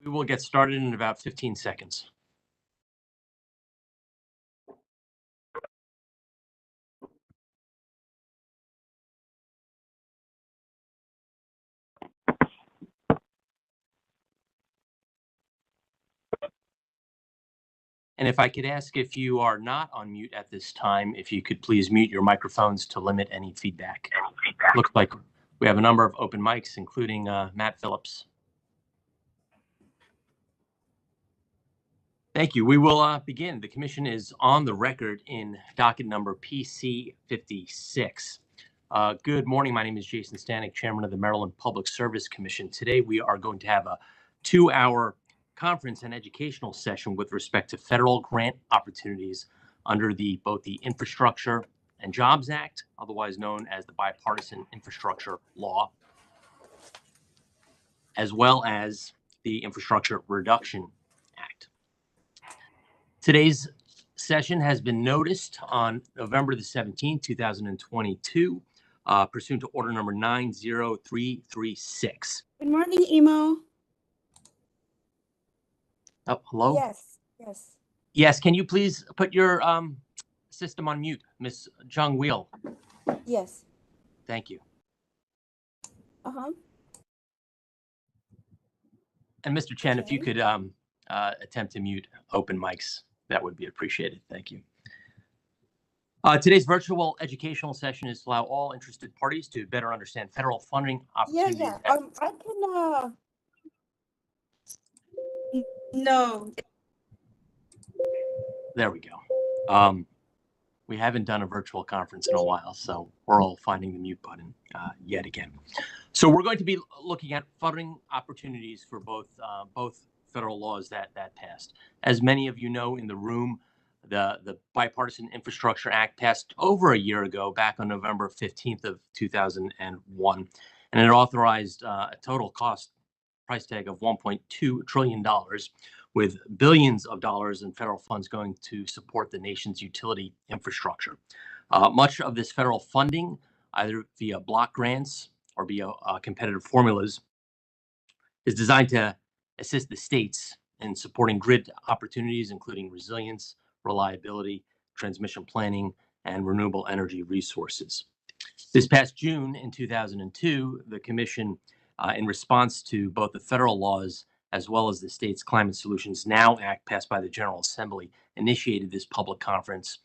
We will get started in about 15 seconds. And if I could ask, if you are not on mute at this time, if you could please mute your microphones to limit any feedback. Looks like we have a number of open mics, including Matt Phillips. Thank you. We will begin. The commission is on the record in docket number PC56. Good morning. My name is Jason Stanek, chairman of the Maryland Public Service Commission. Today we are going to have a 2-hour conference and educational session with respect to federal grant opportunities under both the Infrastructure and Jobs Act, otherwise known as the Bipartisan Infrastructure Law, as well as the Infrastructure Reduction Act. Today's session has been noticed on November the 17th, 2022, pursuant to order number 90336. Good morning, Emo. Oh, hello? Yes. Yes, can you please put your system on mute, Ms. Jung Wheel? Yes. Thank you. Uh-huh. And Mr. Chen, Okay. if you could attempt to mute open mics, that would be appreciated. Thank you. Today's virtual educational session is to allow all interested parties to better understand federal funding opportunities. Yeah. I can, no. There we go. We haven't done a virtual conference in a while, so we're all finding the mute button yet again. So we're going to be looking at funding opportunities for both federal laws that passed. As many of you know in the room, the Bipartisan Infrastructure Act passed over a year ago, back on November 15th of 2001, and it authorized a total price tag of $1.2 trillion, with billions of dollars in federal funds going to support the nation's utility infrastructure. Much of this federal funding, either via block grants or via competitive formulas, is designed to assist the states in supporting grid opportunities, including resilience, reliability, transmission planning, and renewable energy resources. This past June in 2002, the Commission, in response to both the federal laws as well as the state's Climate Solutions Now Act passed by the General Assembly, initiated this public conference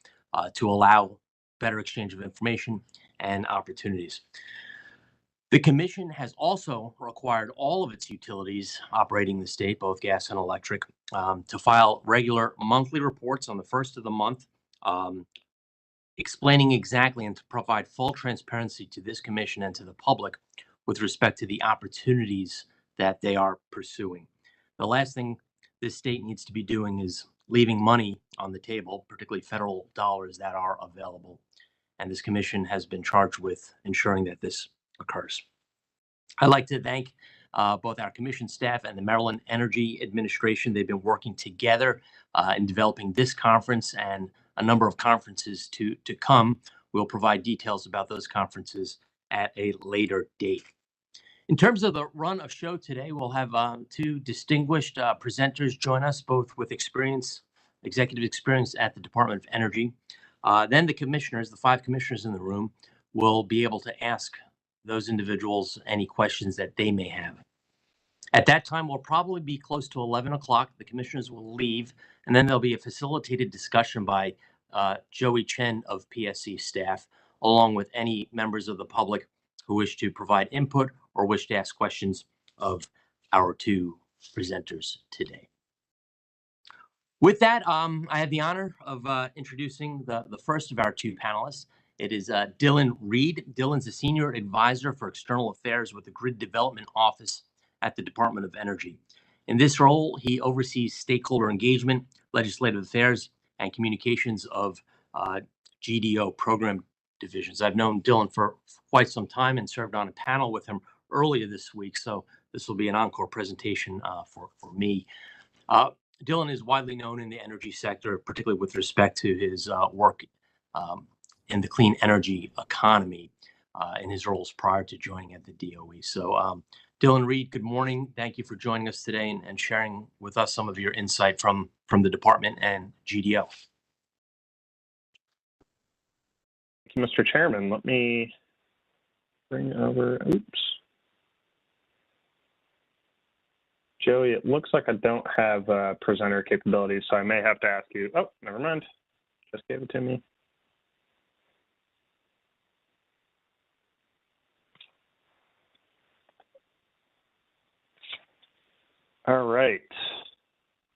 to allow better exchange of information and opportunities. The Commission has also required all of its utilities operating the state, both gas and electric, to file regular monthly reports on the first of the month, explaining exactly and to provide full transparency to this Commission and to the public with respect to the opportunities that they are pursuing. The last thing this state needs to be doing is leaving money on the table, particularly federal dollars that are available. And this commission has been charged with ensuring that this occurs. I'd like to thank both our commission staff and the Maryland Energy Administration. They've been working together in developing this conference and a number of conferences to come. We'll provide details about those conferences at a later date. In terms of the run of show today, we'll have two distinguished presenters join us, both with executive experience at the Department of Energy. Then the commissioners, the 5 commissioners in the room, will be able to ask those individuals any questions that they may have. At that time, we'll probably be close to 11 o'clock. The commissioners will leave, and then there'll be a facilitated discussion by Joey Chen of PSC staff, along with any members of the public who wish to provide input or wish to ask questions of our 2 presenters today. With that, I have the honor of introducing the first of our 2 panelists. It is Dylan Reed. Dylan's a senior advisor for external affairs with the Grid Development Office at the Department of Energy. In this role, he oversees stakeholder engagement, legislative affairs, and communications of GDO program divisions. I've known Dylan for quite some time and served on a panel with him earlier this week, so this will be an encore presentation for me. Dylan is widely known in the energy sector, particularly with respect to his work in the clean energy economy in his roles prior to joining at the DOE. So Dylan Reed, good morning. Thank you for joining us today and sharing with us some of your insight from the department and GDO. Thank you, Mr. Chairman. Let me bring over, Joey, it looks like I don't have presenter capabilities, so I may have to ask you. Oh, never mind. Just gave it to me. All right.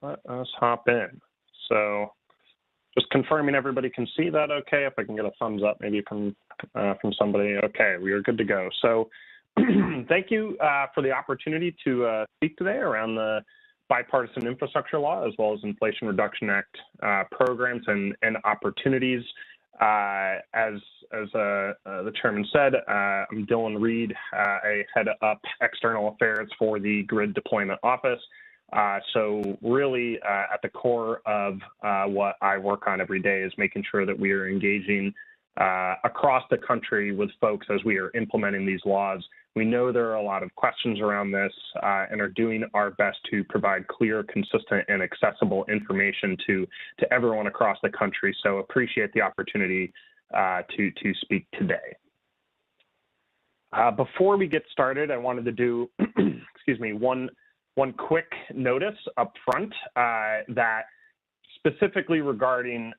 Let us hop in. So just confirming everybody can see that okay. If I can get a thumbs up maybe from somebody. Okay, we are good to go. So thank you for the opportunity to speak today around the bipartisan infrastructure law as well as Inflation Reduction Act programs and opportunities. As the chairman said, I'm Dylan Reed. I head up external affairs for the Grid Deployment Office. So really at the core of what I work on every day is making sure that we are engaging across the country with folks as we are implementing these laws. We know there are a lot of questions around this and are doing our best to provide clear, consistent, and accessible information to everyone across the country. So appreciate the opportunity to speak today. Before we get started, I wanted to do, excuse me, one quick notice up front that specifically regarding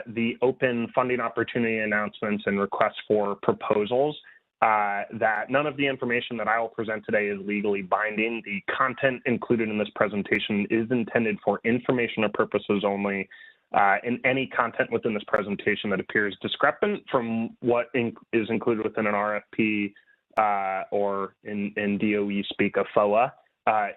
the open funding opportunity announcements and requests for proposals, that none of the information that I will present today is legally binding. The content included in this presentation is intended for informational purposes only. And any content within this presentation that appears discrepant from what is included within an RFP or in DOE speak of FOA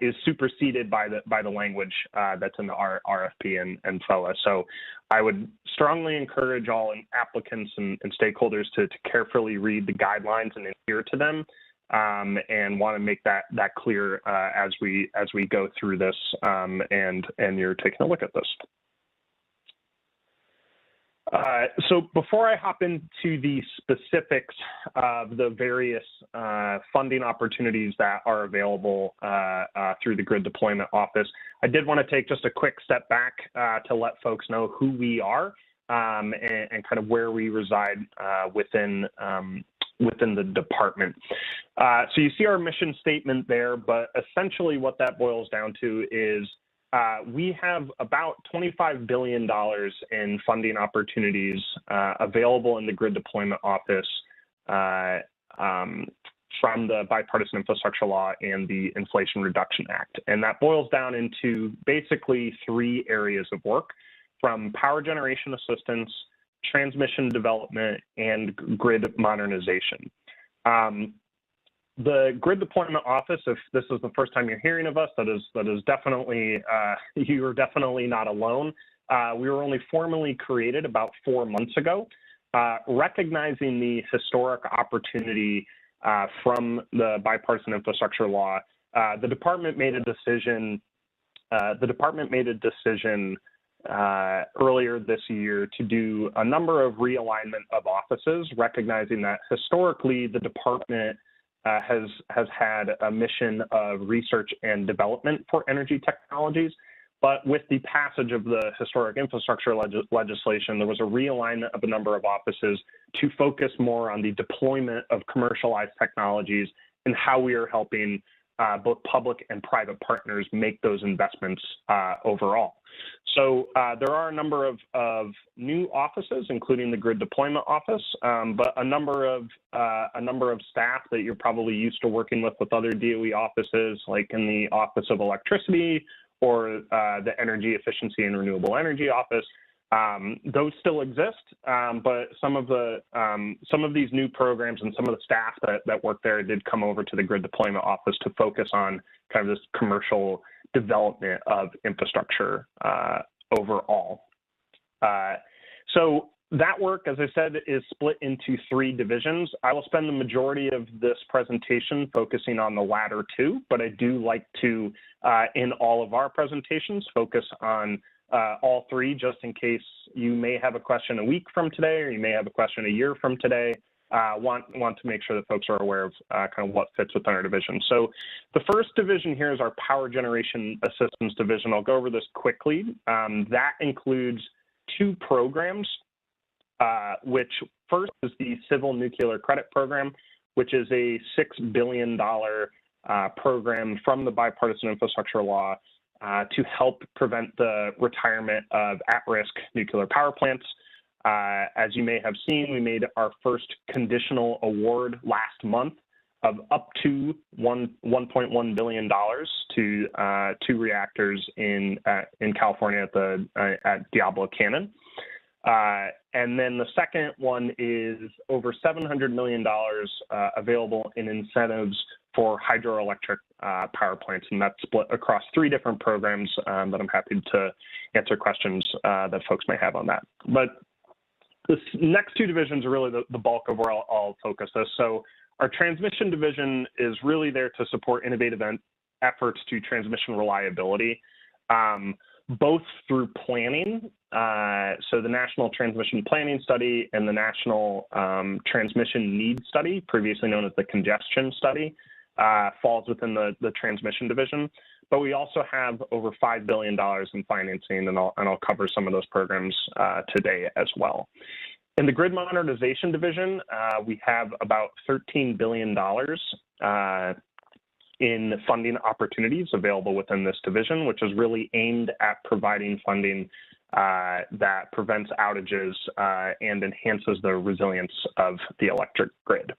is superseded by the language that's in the RFP and FOA. So I would strongly encourage all applicants and stakeholders to carefully read the guidelines and adhere to them, and want to make that clear as we go through this and you're taking a look at this. So before I hop into the specifics of the various funding opportunities that are available through the Grid Deployment Office, I did want to take just a quick step back to let folks know who we are and kind of where we reside within the department. So you see our mission statement there, but essentially what that boils down to is we have about $25 billion in funding opportunities available in the Grid Deployment Office from the Bipartisan Infrastructure Law and the Inflation Reduction Act. And that boils down into basically three areas of work: from power generation assistance, transmission development, and grid modernization. The Grid Deployment Office, if this is the first time you're hearing of us, that is definitely, you are definitely not alone. We were only formally created about 4 months ago, recognizing the historic opportunity from the Bipartisan Infrastructure Law. The department made a decision. Earlier this year to do a number of realignment of offices, recognizing that historically the department has had a mission of research and development for energy technologies. But with the passage of the historic infrastructure legislation, there was a realignment of a number of offices to focus more on the deployment of commercialized technologies and how we are helping both public and private partners make those investments overall. So there are a number of new offices, including the Grid Deployment Office, but a number of staff that you're probably used to working with other DOE offices, like in the Office of Electricity or the Energy Efficiency and Renewable Energy Office. Those still exist, but some of these new programs and some of the staff that work there did come over to the Grid Deployment Office to focus on kind of this commercial development of infrastructure overall. So that work, as I said, is split into 3 divisions. I will spend the majority of this presentation focusing on the latter 2, but I do like to, in all of our presentations, focus on all 3, just in case you may have a question a week from today, or you may have a question a year from today. want to make sure that folks are aware of kind of what fits within our division. So the first division here is our Power Generation Assistance Division. I'll go over this quickly. That includes 2 programs, which first is the Civil Nuclear Credit Program, which is a $6 billion program from the Bipartisan Infrastructure Law to help prevent the retirement of at-risk nuclear power plants. As you may have seen, we made our first conditional award last month of up to $1.1 billion to 2 reactors in California at Diablo Canyon. And then the second one is over $700 million available in incentives for hydroelectric power plants, and that's split across 3 different programs that I'm happy to answer questions that folks may have on that. But the next 2 divisions are really the bulk of where I'll focus this. So our transmission division is really there to support innovative efforts to transmission reliability, both through planning. So the National Transmission Planning Study and the National Transmission Needs Study, previously known as the Congestion Study, falls within the transmission division. But we also have over $5 billion in financing, and I'll cover some of those programs today as well. In the Grid Modernization Division, we have about $13 billion in funding opportunities available within this division, which is really aimed at providing funding that prevents outages and enhances the resilience of the electric grid.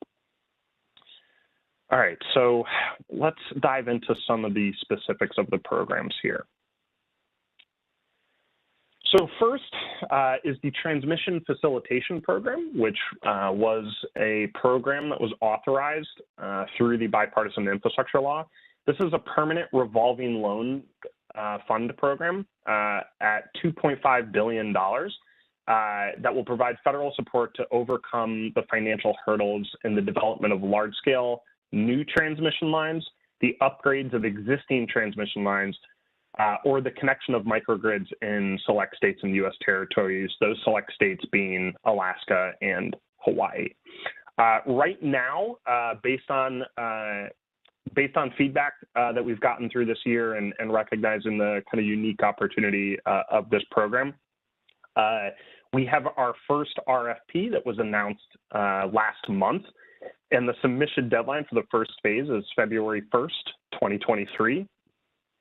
All right, so let's dive into some of the specifics of the programs here. So first is the Transmission Facilitation Program, which was a program that was authorized through the Bipartisan Infrastructure Law. This is a permanent revolving loan fund program at $2.5 billion that will provide federal support to overcome the financial hurdles in the development of large-scale new transmission lines, the upgrades of existing transmission lines, or the connection of microgrids in select states and U.S. territories, those select states being Alaska and Hawaii. Right now, based on feedback that we've gotten through this year and recognizing the kind of unique opportunity of this program, we have our first RFP that was announced last month, and the submission deadline for the first phase is February 1st, 2023.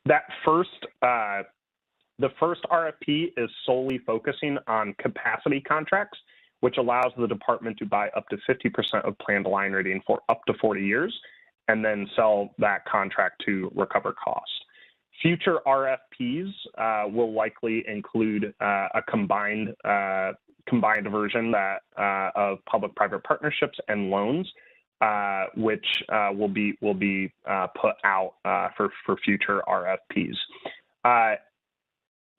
That the first RFP is solely focusing on capacity contracts, which allows the department to buy up to 50% of planned line rating for up to 40 years, and then sell that contract to recover costs. Future RFPs will likely include a combined version of public-private partnerships and loans, which will be put out for future RFPs.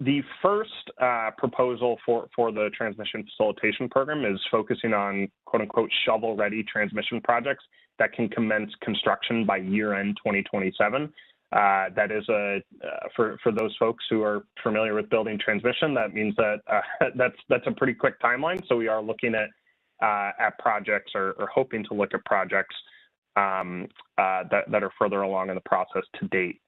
The first proposal for the Transmission Facilitation Program is focusing on quote-unquote shovel-ready transmission projects that can commence construction by year-end 2027. That is for those folks who are familiar with building transmission, that means that that's a pretty quick timeline. So we are looking at projects or hoping to look at projects that are further along in the process to date.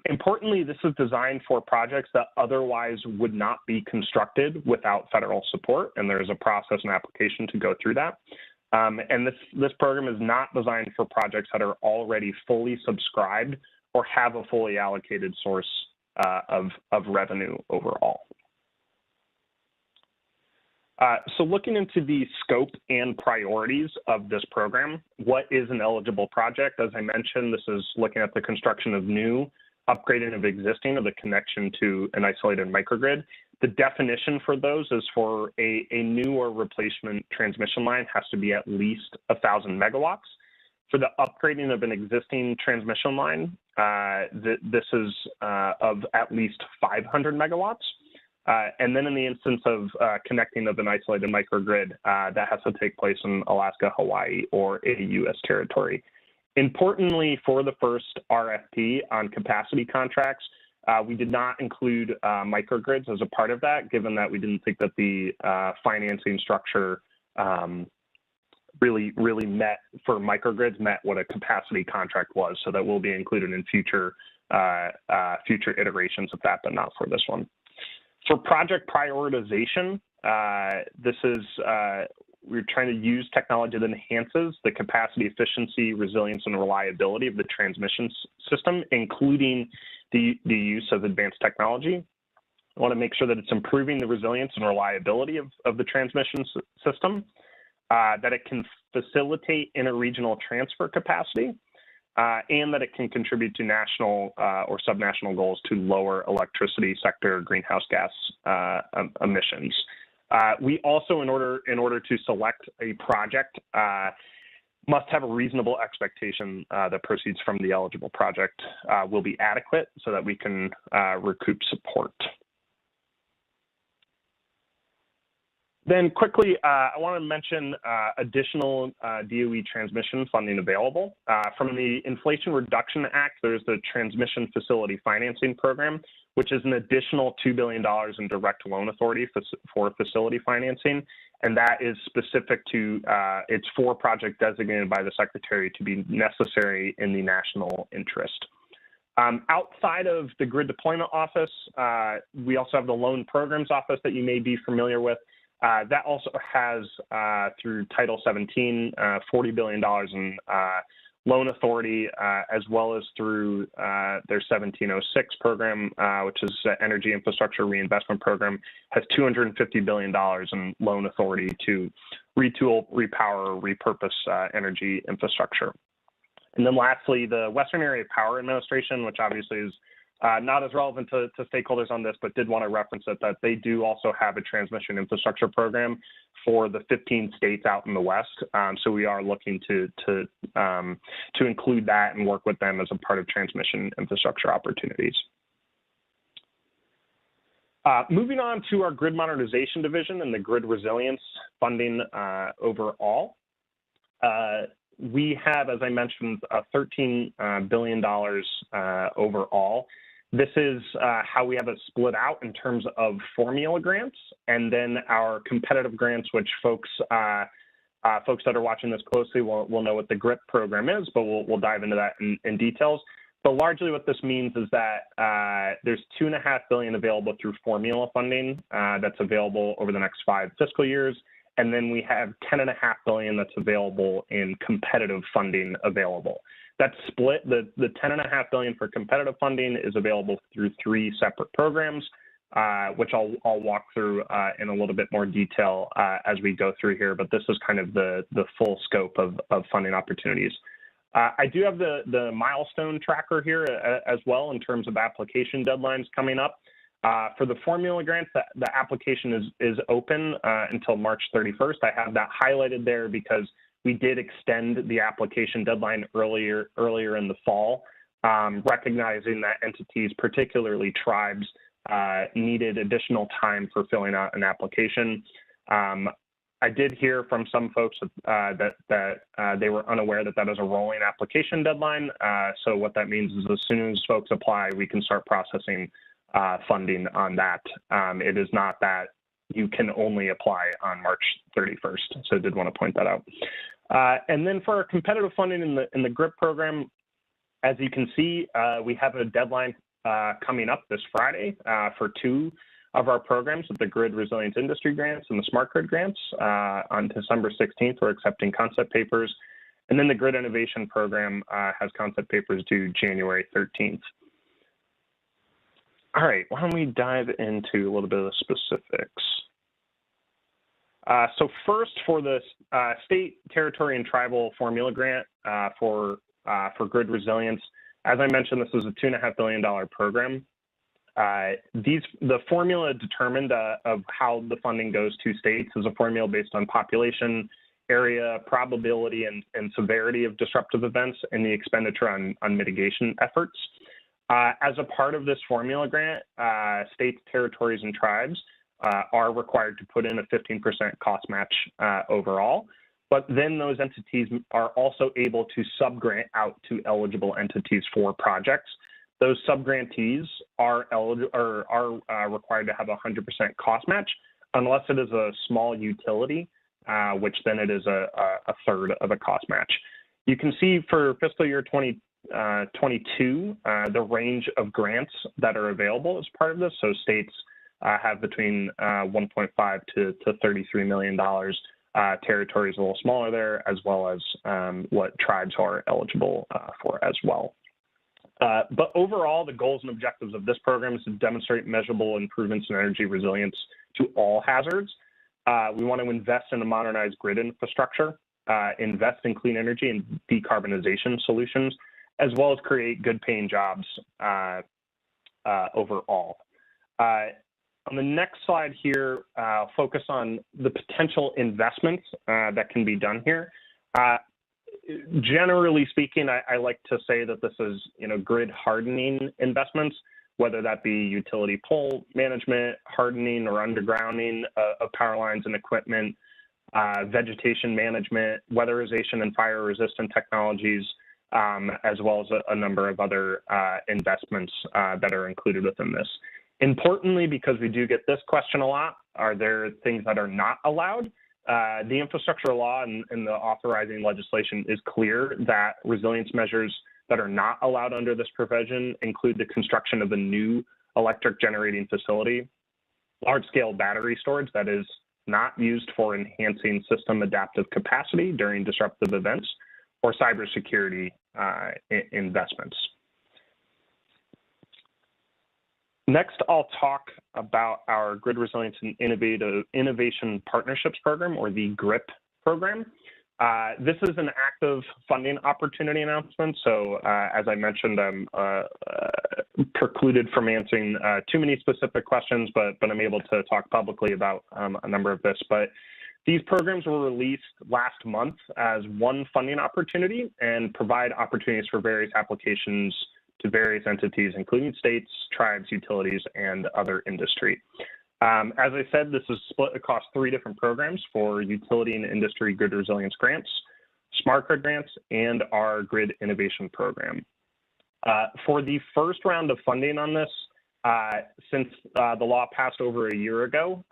Importantly, this is designed for projects that otherwise would not be constructed without federal support, and there is a process and application to go through that. And this program is not designed for projects that are already fully subscribed or have a fully allocated source of revenue overall. So looking into the scope and priorities of this program, what is an eligible project? As I mentioned, this is looking at the construction of new, upgrading of existing, or the connection to an isolated microgrid. The definition for those is for a new or replacement transmission line has to be at least 1,000 megawatts. For the upgrading of an existing transmission line, this is of at least 500 megawatts. And then in the instance of connecting of an isolated microgrid, that has to take place in Alaska, Hawaii, or a U.S. territory. Importantly, for the first RFP on capacity contracts, we did not include microgrids as a part of that, given that we didn't think that the financing structure really met for microgrids, met what a capacity contract was. So that will be included in future iterations of that, but not for this one. For project prioritization, this is, we're trying to use technology that enhances the capacity, efficiency, resilience, and reliability of the transmission system, including the use of advanced technology. I want to make sure that it's improving the resilience and reliability of the transmission system, that it can facilitate interregional transfer capacity, and that it can contribute to national or subnational goals to lower electricity sector greenhouse gas emissions. We also, in order to select a project, must have a reasonable expectation that proceeds from the eligible project will be adequate so that we can recoup support. Then quickly, I want to mention additional DOE transmission funding available. From the Inflation Reduction Act, there's the Transmission Facility Financing Program, which is an additional $2 billion in direct loan authority for facility financing. And that is specific to, it's for project designated by the Secretary to be necessary in the national interest. Outside of the Grid Deployment Office, we also have the Loan Programs Office that you may be familiar with. That also has, through Title 17, $40 billion in loan authority, as well as through their 1706 program, which is Energy Infrastructure Reinvestment Program, has $250 billion in loan authority to retool, repower, repurpose energy infrastructure. And then lastly, the Western Area Power Administration, which obviously is not as relevant to stakeholders on this, but did want to reference it, that they do also have a transmission infrastructure program for the 15 states out in the West. So we are looking to include that and work with them as a part of transmission infrastructure opportunities. Moving on to our Grid Modernization Division and the grid resilience funding overall. We have, as I mentioned, $13 billion overall. This is how we have it split out in terms of formula grants, and then our competitive grants, which folks that are watching this closely will know what the GRIP program is, but we'll dive into that in details. But largely what this means is that there's $2.5 billion available through formula funding that's available over the next 5 fiscal years. And then we have $10.5 billion that's available in competitive funding available. That's split. The $10.5 billion for competitive funding is available through 3 separate programs, which I'll walk through in a little bit more detail as we go through here. But this is kind of the full scope of funding opportunities. I do have the milestone tracker here as well in terms of application deadlines coming up. For the formula grants, the application is open until March 31st. I have that highlighted there because we did extend the application deadline earlier in the fall, recognizing that entities, particularly tribes, needed additional time for filling out an application. I did hear from some folks that they were unaware that is a rolling application deadline. So what that means is as soon as folks apply, we can start processing funding on that. It is not that you can only apply on March 31st. So I did want to point that out. And then for our competitive funding in the GRIP program, as you can see, we have a deadline coming up this Friday for 2 of our programs, the Grid Resilience Industry Grants and the Smart Grid Grants. On December 16th, we're accepting concept papers. And then the Grid Innovation Program has concept papers due January 13th. All right, why don't we dive into a little bit of the specifics. So first, for the state, territory, and tribal formula grant for grid resilience, as I mentioned, this is a $2.5 billion program. The formula determined of how the funding goes to states is a formula based on population, area, probability, and severity of disruptive events, and the expenditure on mitigation efforts. As a part of this formula grant, states, territories, and tribes are required to put in a 15% cost match overall, but then those entities are also able to subgrant out to eligible entities for projects. Those subgrantees are required to have a 100% cost match unless it is a small utility which then it is a third of a cost match. You can see for fiscal year 2022, the range of grants that are available as part of this. So states have between $1.5 to $33 million. Territories a little smaller there, as well as what tribes are eligible for as well. But overall, the goals and objectives of this program is to demonstrate measurable improvements in energy resilience to all hazards. We want to invest in a modernized grid infrastructure, invest in clean energy and decarbonization solutions, as well as create good paying jobs overall. On the next slide here, focus on the potential investments that can be done here. Generally speaking, I like to say that this is, grid hardening investments, whether that be utility pole management, hardening or undergrounding of power lines and equipment, vegetation management, weatherization and fire resistant technologies, as well as a number of other investments that are included within this. Importantly, because we do get this question a lot, are there things that are not allowed? The infrastructure law and the authorizing legislation is clear that resilience measures that are not allowed under this provision include the construction of a new electric generating facility, large-scale battery storage that is not used for enhancing system adaptive capacity during disruptive events, or cybersecurity investments. Next, I'll talk about our Grid Resilience and Innovation Partnerships Program, or the GRIP program. This is an active funding opportunity announcement. So as I mentioned, I'm precluded from answering too many specific questions, but I'm able to talk publicly about a number of this. But these programs were released last month as one funding opportunity and provide opportunities for various applications to various entities, including states, tribes, utilities, and other industry. As I said, this is split across 3 different programs for utility and industry grid resilience grants, smart grid grants, and our grid innovation program. For the first round of funding on this, since the law passed over a year ago,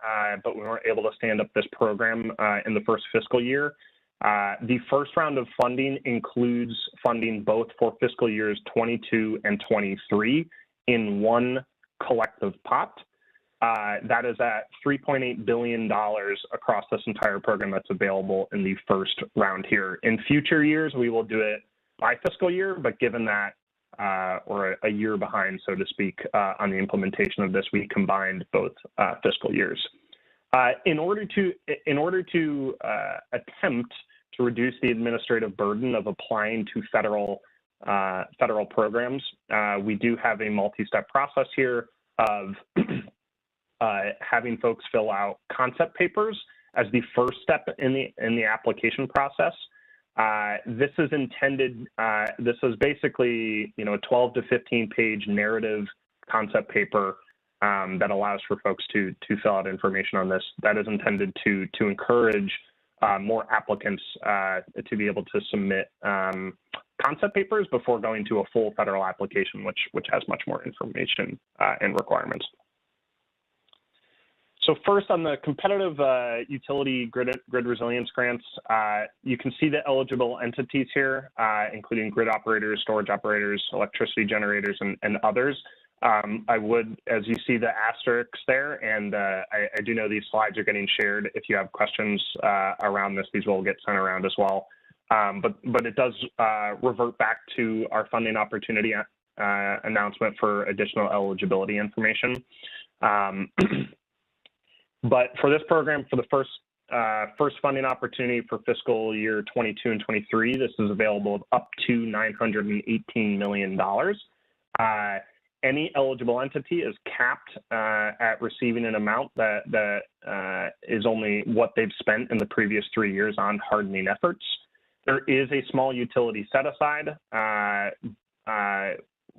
but we weren't able to stand up this program in the first fiscal year, the first round of funding includes funding both for fiscal years 22 and 23 in one collective pot. That is at $3.8 billion across this entire program that's available in the first round here. In future years, we will do it by fiscal year, but given that we're a year behind, so to speak, on the implementation of this, we combined both fiscal years. In order to attempt to reduce the administrative burden of applying to federal programs, we do have a multi-step process here of having folks fill out concept papers as the first step in the application process. This is intended. This is basically, a 12 to 15 page narrative concept paper that allows for folks to fill out information on this. That is intended to encourage more applicants to be able to submit concept papers before going to a full federal application, which has much more information and requirements. So first, on the competitive utility grid resilience grants, you can see the eligible entities here, including grid operators, storage operators, electricity generators, and others. I would, as you see the asterisks there, and I do know these slides are getting shared. If you have questions around this, these will get sent around as well. But it does revert back to our funding opportunity announcement for additional eligibility information. But for this program, for the first funding opportunity for fiscal year 22 and 23, this is available up to $918 million. Any eligible entity is capped at receiving an amount that is only what they've spent in the previous 3 years on hardening efforts. There is a small utility set aside,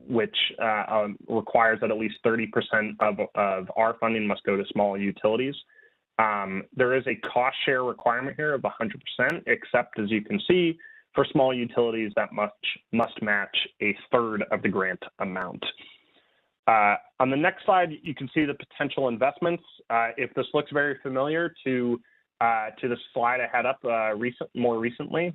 which requires that at least 30% of our funding must go to small utilities. There is a cost share requirement here of 100%, except, as you can see, for small utilities that must match a third of the grant amount. On the next slide, you can see the potential investments. If this looks very familiar to to the slide I had up more recently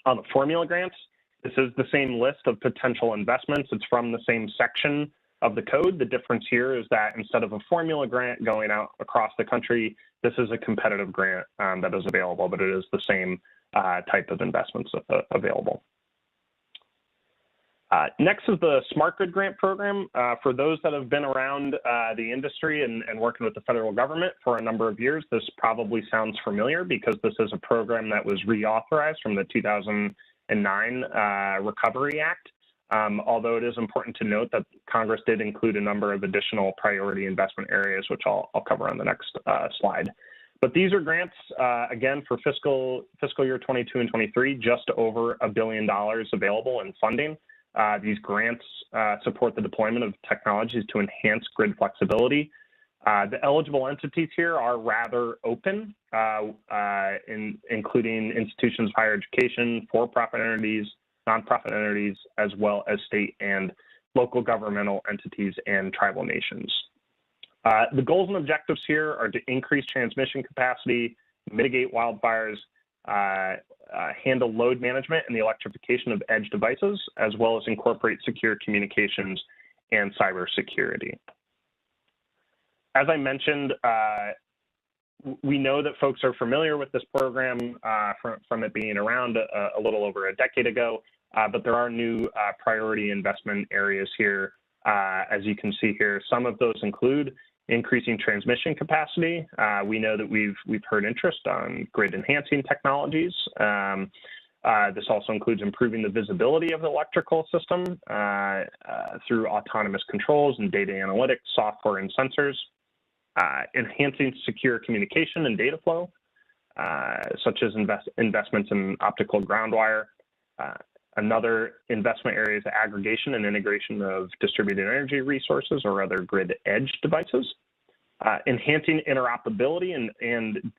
on the formula grants. This is the same list of potential investments. It's from the same section of the code. The difference here is that instead of a formula grant going out across the country, this is a competitive grant that is available, but it is the same type of investments available. Next is the Smart Grid Grant Program. For those that have been around the industry and working with the federal government for a number of years, this probably sounds familiar because this is a program that was reauthorized from the 2009 Recovery Act. Although it is important to note that Congress did include a number of additional priority investment areas, which I'll cover on the next slide. But these are grants, again, for fiscal year 22 and 23, just over $1 billion available in funding. These grants support the deployment of technologies to enhance grid flexibility. The eligible entities here are rather open, including institutions of higher education, for-profit entities, nonprofit entities, as well as state and local governmental entities and tribal nations. The goals and objectives here are to increase transmission capacity, mitigate wildfires, handle load management and the electrification of edge devices, as well as incorporate secure communications and cybersecurity. As I mentioned, we know that folks are familiar with this program from it being around a little over a decade ago, but there are new priority investment areas here. As you can see here, some of those include increasing transmission capacity. We know that we've heard interest on grid enhancing technologies. This also includes improving the visibility of the electrical system through autonomous controls and data analytics, software and sensors, enhancing secure communication and data flow, such as investments in optical ground wire. Another investment area is the aggregation and integration of distributed energy resources or other grid edge devices, enhancing interoperability and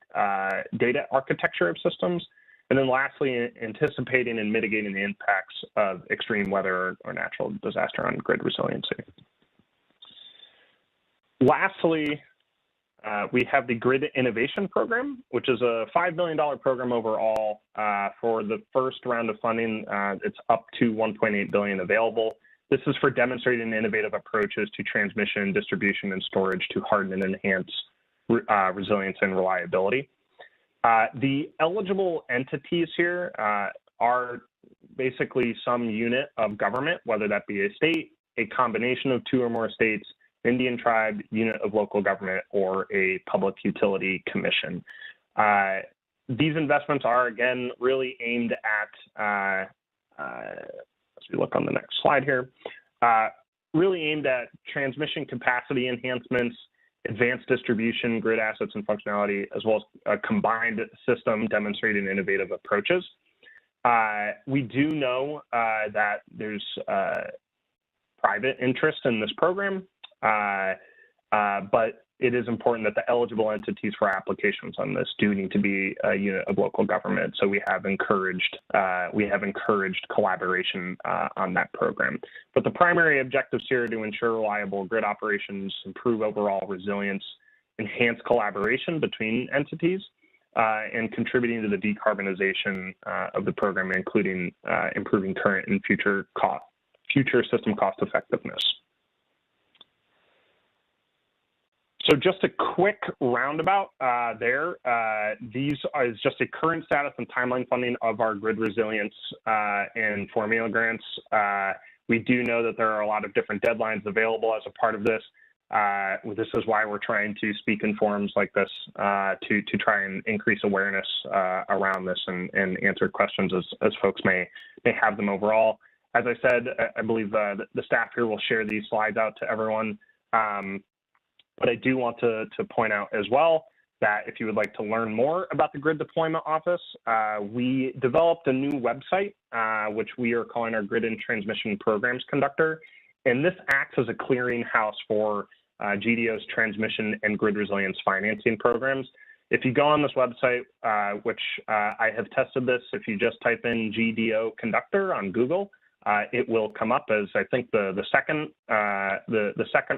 data architecture of systems, and then lastly, anticipating and mitigating the impacts of extreme weather or natural disaster on grid resiliency. Lastly, we have the Grid Innovation Program, which is a $5 million program overall. For the first round of funding, it's up to $1.8 billion available. This is for demonstrating innovative approaches to transmission, distribution, and storage to harden and enhance resilience and reliability. The eligible entities here are basically some unit of government, whether that be a state, a combination of two or more states, Indian tribe, unit of local government, or a public utility commission. These investments are, again, really aimed at, as we look on the next slide here, really aimed at transmission capacity enhancements, advanced distribution, grid assets and functionality, as well as a combined system demonstrating innovative approaches. We do know that there's private interest in this program. But it is important that the eligible entities for applications on this do need to be a unit of local government. So we have encouraged collaboration on that program. But the primary objectives here are to ensure reliable grid operations, improve overall resilience, enhance collaboration between entities, and contributing to the decarbonization of the program, including improving current and future system cost effectiveness. So just a quick roundabout there. These is just a current status and timeline funding of our grid resilience and formula grants. We do know that there are a lot of different deadlines available as a part of this. This is why we're trying to speak in forums like this to try and increase awareness around this and answer questions as folks may have them overall. As I said, I believe the staff here will share these slides out to everyone. But I do want to point out as well that if you would like to learn more about the Grid Deployment Office, we developed a new website, which we are calling our Grid and Transmission Programs Conductor. And this acts as a clearinghouse for GDO's transmission and grid resilience financing programs. If you go on this website, which I have tested this, if you just type in GDO Conductor on Google, it will come up as, I think, the second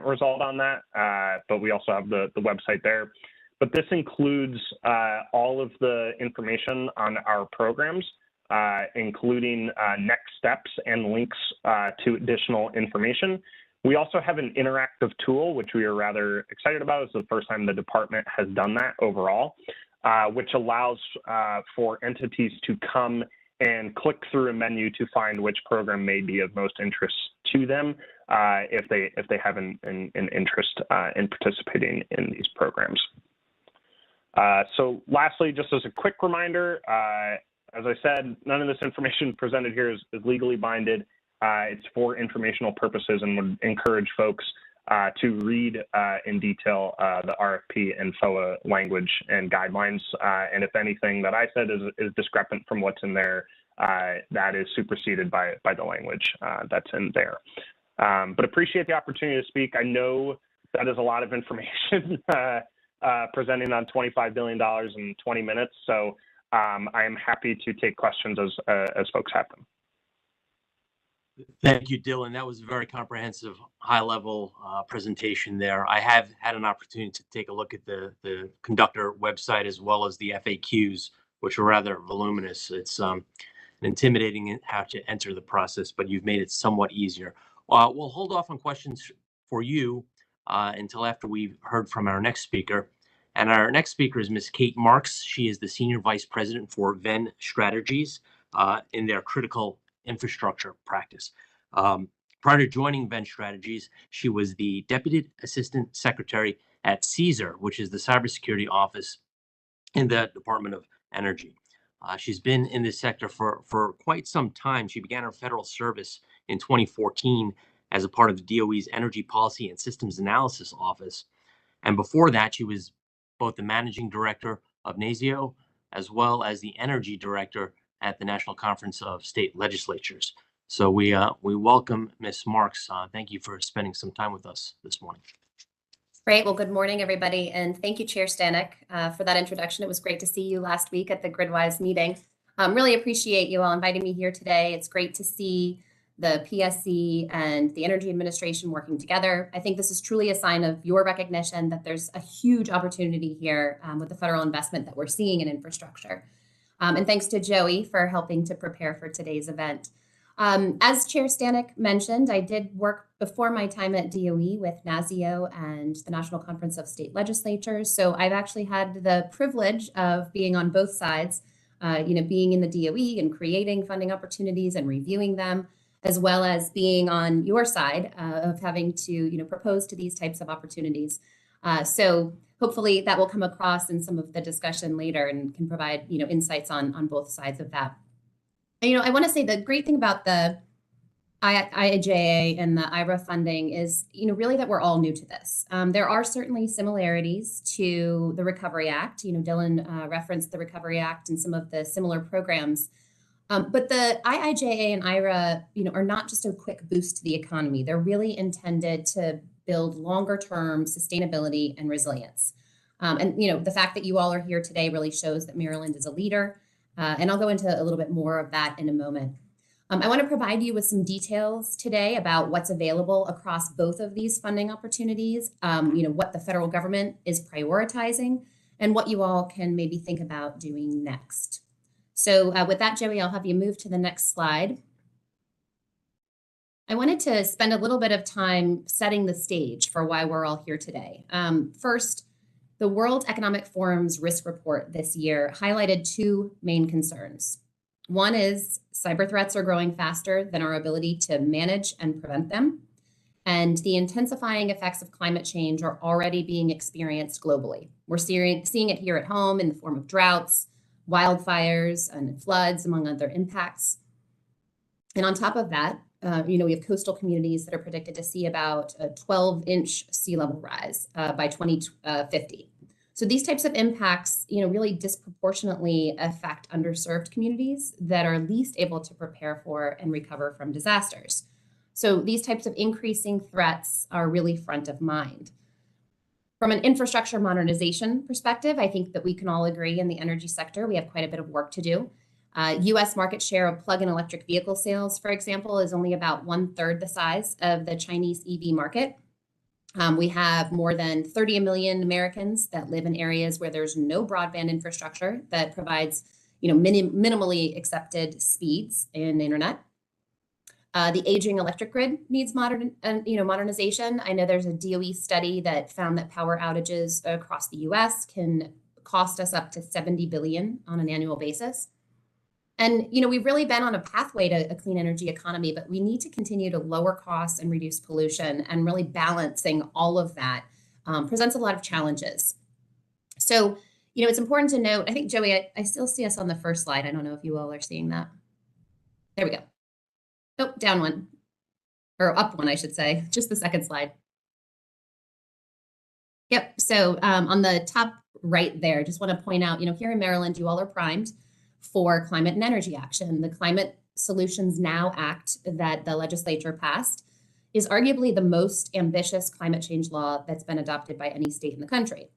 result on that, but we also have the website there. but this includes all of the information on our programs, including next steps and links to additional information. We also have an interactive tool, which we are rather excited about. It's the first time the department has done that overall, which allows for entities to come and click through a menu to find which program may be of most interest to them if they have an interest in participating in these programs. So lastly, just as a quick reminder, as I said, none of this information presented here is legally binding. It's for informational purposes and would encourage folks to read in detail the RFP and FOA language and guidelines. And if anything that I said is discrepant from what's in there, that is superseded by the language that's in there. But appreciate the opportunity to speak. I know that is a lot of information presenting on $25 billion in 20 minutes. So I am happy to take questions as folks have them. Thank you, Dylan. That was a very comprehensive, high-level presentation there. I have had an opportunity to take a look at the conductor website as well as the FAQs, which are rather voluminous. It's intimidating how to enter the process, but you've made it somewhat easier. We'll hold off on questions for you until after we've heard from our next speaker. And our next speaker is Ms. Kate Marks. She is the Senior Vice President for Venn Strategies in their critical infrastructure practice. Prior to joining Venn Strategies, she was the Deputy Assistant Secretary at CSER, which is the cybersecurity office in the Department of Energy. She's been in this sector for quite some time. She began her federal service in 2014 as a part of the DOE's Energy Policy and Systems Analysis Office. And before that, she was both the Managing Director of NASIO as well as the Energy Director at the National Conference of State Legislatures. So we welcome Ms. Marks. Thank you for spending some time with us this morning. Great. Well, good morning, everybody. And thank you, Chair Stanek, for that introduction. It was great to see you last week at the GridWise meeting. Really appreciate you all inviting me here today. It's great to see the PSC and the Energy Administration working together. I think this is truly a sign of your recognition that there's a huge opportunity here with the federal investment that we're seeing in infrastructure. And thanks to Joey for helping to prepare for today's event. As Chair Stanek mentioned, I did work before my time at DOE with NASIO and the National Conference of State Legislatures. So I've actually had the privilege of being on both sides, being in the DOE and creating funding opportunities and reviewing them, as well as being on your side of having to, propose to these types of opportunities. So hopefully that will come across in some of the discussion later and can provide, insights on both sides of that. I want to say the great thing about the IIJA and the IRA funding is, really that we're all new to this. There are certainly similarities to the Recovery Act. Dylan referenced the Recovery Act and some of the similar programs. But the IIJA and IRA, are not just a quick boost to the economy. They're really intended to build longer-term sustainability and resilience. And the fact that you all are here today really shows that Maryland is a leader. And I'll go into a little bit more of that in a moment. I want to provide you with some details today about what's available across both of these funding opportunities, what the federal government is prioritizing, and what you all can maybe think about doing next. So with that, Joey, I'll have you move to the next slide. I wanted to spend a little bit of time setting the stage for why we're all here today. First, the World Economic Forum's risk report this year highlighted two main concerns. One is cyber threats are growing faster than our ability to manage and prevent them. And the intensifying effects of climate change are already being experienced globally. We're seeing it here at home in the form of droughts, wildfires, and floods, among other impacts. And on top of that, we have coastal communities that are predicted to see about a 12-inch sea level rise by 2050. So these types of impacts, really disproportionately affect underserved communities that are least able to prepare for and recover from disasters. So these types of increasing threats are really front of mind. From an infrastructure modernization perspective, I think that we can all agree in the energy sector, we have quite a bit of work to do. U.S. market share of plug-in electric vehicle sales, for example, is only about 1/3 the size of the Chinese EV market. We have more than 30 million Americans that live in areas where there's no broadband infrastructure that provides, minimally accepted speeds in internet. The aging electric grid needs modernization. I know there's a DOE study that found that power outages across the U.S. can cost us up to $70 billion on an annual basis. And, we've really been on a pathway to a clean energy economy, but we need to continue to lower costs and reduce pollution, and really balancing all of that presents a lot of challenges. So, it's important to note, I think, Joey, I still see us on the first slide. I don't know if you all are seeing that. There we go. Oh, down one, or up one, I should say, just the second slide. Yep, so on the top right there, just want to point out, here in Maryland, you all are primed for climate and energy action. The Climate Solutions Now Act that the legislature passed is arguably the most ambitious climate change law that's been adopted by any state in the country.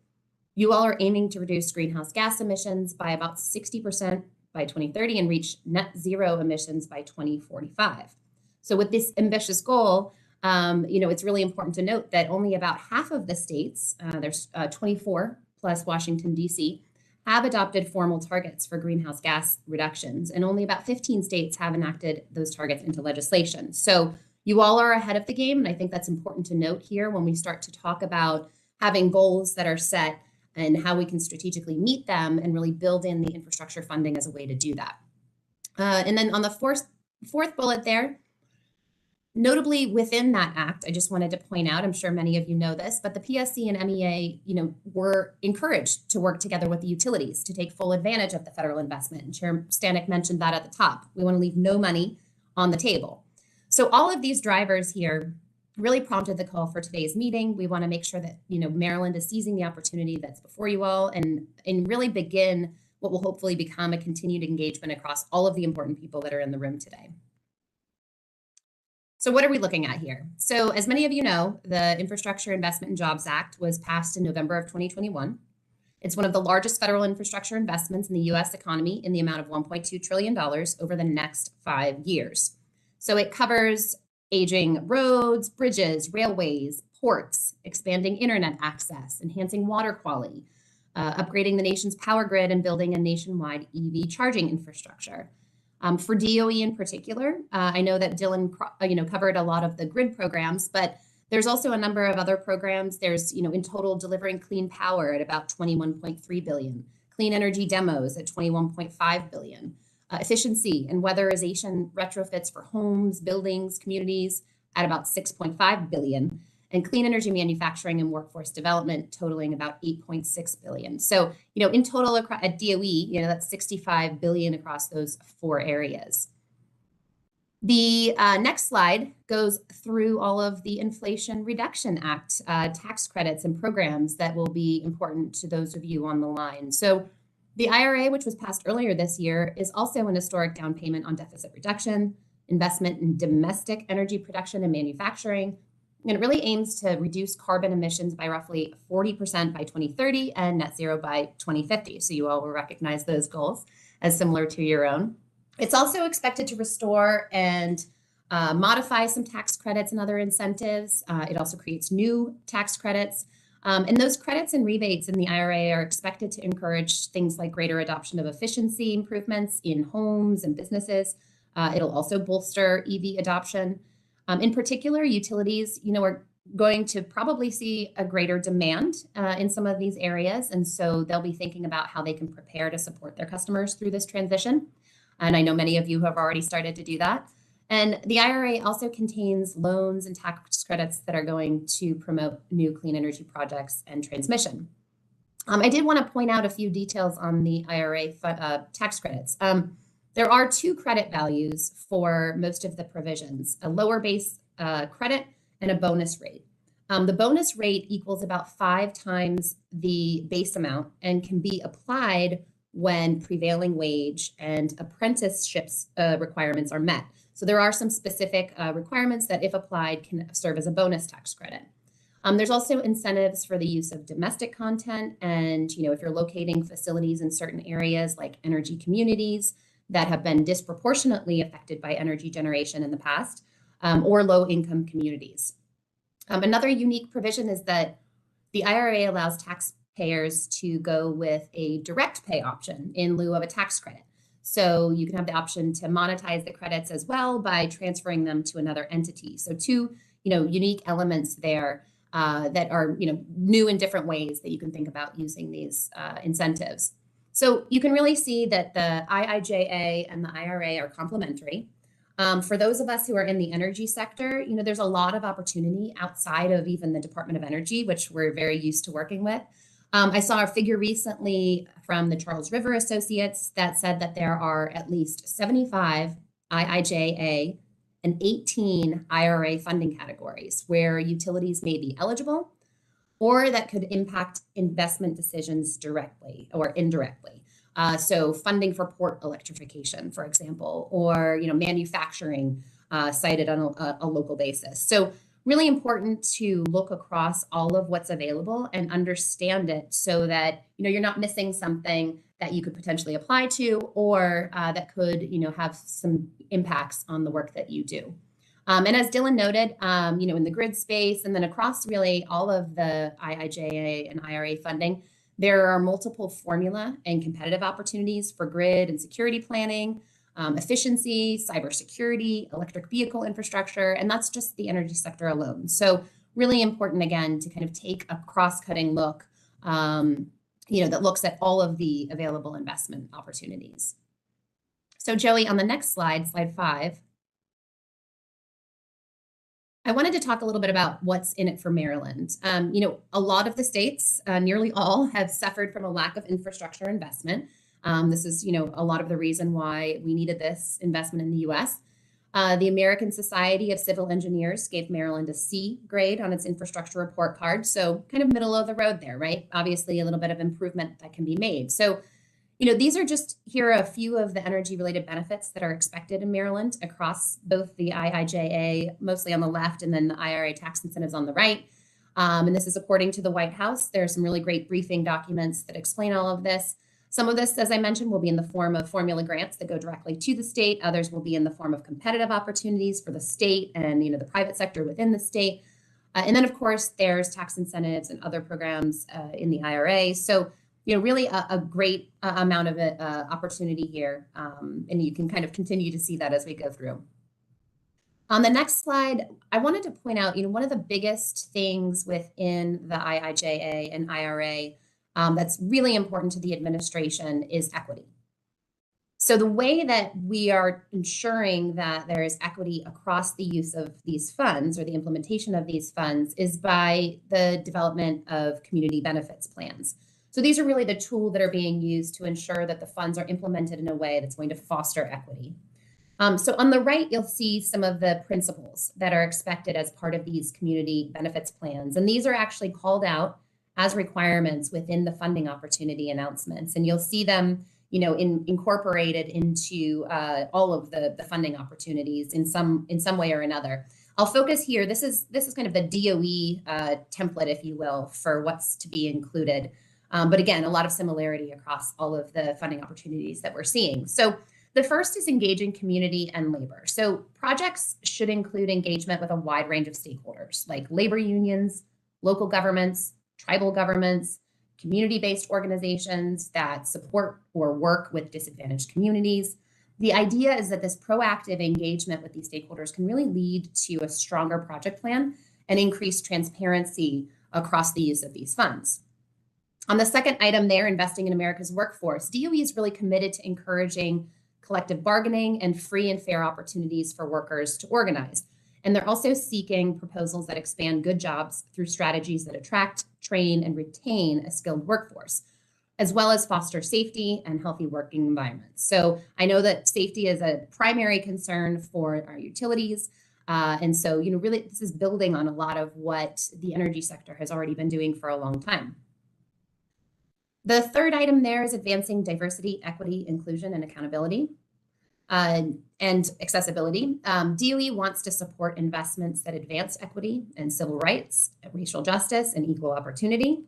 You all are aiming to reduce greenhouse gas emissions by about 60% by 2030 and reach net zero emissions by 2045. So with this ambitious goal, it's really important to note that only about half of the states, there's 24 plus Washington, D.C., have adopted formal targets for greenhouse gas reductions, and only about 15 states have enacted those targets into legislation. So you all are ahead of the game, and I think that's important to note here when we start to talk about having goals that are set and how we can strategically meet them and really build in the infrastructure funding as a way to do that. And then on the fourth bullet there, notably within that act, I just wanted to point out, I'm sure many of you know this, but the PSC and MEA, were encouraged to work together with the utilities to take full advantage of the federal investment. And Chair Stanek mentioned that at the top. We want to leave no money on the table. So all of these drivers here really prompted the call for today's meeting. We want to make sure that, Maryland is seizing the opportunity that's before you all and really begin what will hopefully become a continued engagement across all of the important people that are in the room today. So what are we looking at here? So as many of you know, the Infrastructure Investment and Jobs Act was passed in November of 2021. It's one of the largest federal infrastructure investments in the U.S. economy in the amount of $1.2 trillion over the next 5 years. So it covers aging roads, bridges, railways, ports, expanding internet access, enhancing water quality, upgrading the nation's power grid, and building a nationwide EV charging infrastructure. For DOE in particular, I know that Dylan, covered a lot of the grid programs, but there's also a number of other programs. There's, in total delivering clean power at about $21.3 billion, clean energy demos at $21.5 billion, efficiency and weatherization retrofits for homes, buildings, communities at about $6.5 billion, and clean energy manufacturing and workforce development totaling about $8.6 billion. So, in total at DOE, that's $65 billion across those 4 areas. The next slide goes through all of the Inflation Reduction Act tax credits and programs that will be important to those of you on the line. So the IRA, which was passed earlier this year, is also an historic down payment on deficit reduction, investment in domestic energy production and manufacturing, and it really aims to reduce carbon emissions by roughly 40% by 2030 and net zero by 2050. So you all will recognize those goals as similar to your own. It's also expected to restore and modify some tax credits and other incentives. It also creates new tax credits. And those credits and rebates in the IRA are expected to encourage things like greater adoption of efficiency improvements in homes and businesses. It'll also bolster EV adoption. In particular, utilities, are going to probably see a greater demand in some of these areas. And so they'll be thinking about how they can prepare to support their customers through this transition. And I know many of you have already started to do that. And the IRA also contains loans and tax credits that are going to promote new clean energy projects and transmission. I did want to point out a few details on the IRA tax credits. There are 2 credit values for most of the provisions, a lower base credit and a bonus rate. The bonus rate equals about 5 times the base amount and can be applied when prevailing wage and apprenticeships requirements are met. So there are some specific requirements that, if applied, can serve as a bonus tax credit. There's also incentives for the use of domestic content. And, if you're locating facilities in certain areas like energy communities that have been disproportionately affected by energy generation in the past, or low income communities. Another unique provision is that the IRA allows taxpayers to go with a direct pay option in lieu of a tax credit. So you can have the option to monetize the credits as well by transferring them to another entity. So two, unique elements there that are, new in different ways that you can think about using these incentives. So you can really see that the IIJA and the IRA are complementary. For those of us who are in the energy sector, there's a lot of opportunity outside of even the Department of Energy, which we're very used to working with. I saw a figure recently from the Charles River Associates that said that there are at least 75 IIJA and 18 IRA funding categories where utilities may be eligible or that could impact investment decisions directly or indirectly. So funding for port electrification, for example, or manufacturing cited on a local basis. So really important to look across all of what's available and understand it so that you're not missing something that you could potentially apply to or that could have some impacts on the work that you do. And as Dylan noted, in the grid space and then across really all of the IIJA and IRA funding, there are multiple formula and competitive opportunities for grid and security planning, efficiency, cybersecurity, electric vehicle infrastructure, and that's just the energy sector alone. So really important, again, to kind of take a cross-cutting look, that looks at all of the available investment opportunities. So Joey, on the next slide, slide 5, I wanted to talk a little bit about what's in it for Maryland. A lot of the states, nearly all, have suffered from a lack of infrastructure investment. This is, a lot of the reason why we needed this investment in the U.S. The American Society of Civil Engineers gave Maryland a C grade on its infrastructure report card. So kind of middle of the road there, right? Obviously, a little bit of improvement that can be made. So these are just here are a few of the energy related benefits that are expected in Maryland across both the IIJA, mostly on the left, and then the IRA tax incentives on the right. And this is according to the White House. There are some really great briefing documents that explain all of this. Some of this, as I mentioned, will be in the form of formula grants that go directly to the state. Others will be in the form of competitive opportunities for the state and the private sector within the state. And then, of course, there's tax incentives and other programs in the IRA. So really a great amount of opportunity here. And you can kind of continue to see that as we go through. On the next slide, I wanted to point out, one of the biggest things within the IIJA and IRA that's really important to the administration is equity. So the way that we are ensuring that there is equity across the use of these funds or the implementation of these funds is by the development of community benefits plans. So these are really the tools that are being used to ensure that the funds are implemented in a way that's going to foster equity. So on the right, you'll see some of the principles that are expected as part of these community benefits plans. And these are actually called out as requirements within the funding opportunity announcements. And you'll see them, incorporated into all of the funding opportunities in some way or another. I'll focus here. This is kind of the DOE template, if you will, for what's to be included. But again, a lot of similarity across all of the funding opportunities that we're seeing. So the first is engaging community and labor. So projects should include engagement with a wide range of stakeholders like labor unions, local governments, tribal governments, community-based organizations that support or work with disadvantaged communities. The idea is that this proactive engagement with these stakeholders can really lead to a stronger project plan and increased transparency across the use of these funds. On the second item there, investing in America's workforce, DOE is really committed to encouraging collective bargaining and free and fair opportunities for workers to organize. And they're also seeking proposals that expand good jobs through strategies that attract, train, and retain a skilled workforce, as well as foster safety and healthy working environments. So I know that safety is a primary concern for our utilities. And so, really, this is building on a lot of what the energy sector has already been doing for a long time. The third item there is advancing diversity, equity, inclusion, and accountability and accessibility. DOE wants to support investments that advance equity and civil rights, racial justice, and equal opportunity.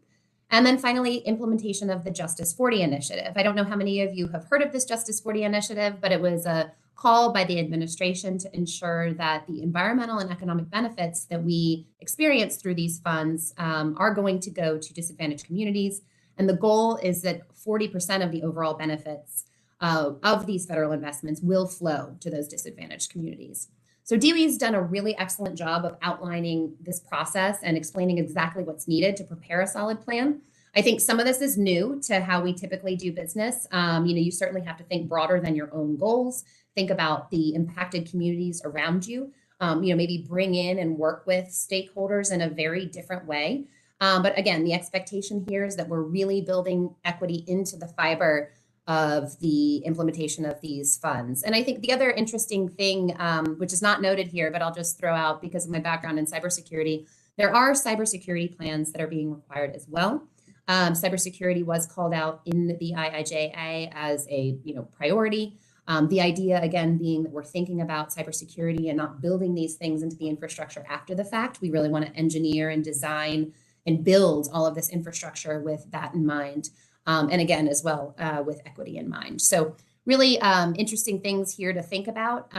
And then finally, implementation of the Justice 40 initiative. I don't know how many of you have heard of this Justice 40 initiative, but it was a call by the administration to ensure that the environmental and economic benefits that we experience through these funds are going to go to disadvantaged communities. And the goal is that 40% of the overall benefits of these federal investments will flow to those disadvantaged communities. So DOE has done a really excellent job of outlining this process and explaining exactly what's needed to prepare a solid plan. I think some of this is new to how we typically do business. You certainly have to think broader than your own goals. Think about the impacted communities around you. Maybe bring in and work with stakeholders in a very different way. But again, the expectation here is that we're really building equity into the fiber of the implementation of these funds. And I think the other interesting thing, which is not noted here, but I'll just throw out because of my background in cybersecurity, there are cybersecurity plans that are being required as well. Cybersecurity was called out in the IIJA as a priority. The idea, again, being that we're thinking about cybersecurity and not building these things into the infrastructure after the fact. We really want to engineer and design and build all of this infrastructure with that in mind. And again, as well, with equity in mind. So really interesting things here to think about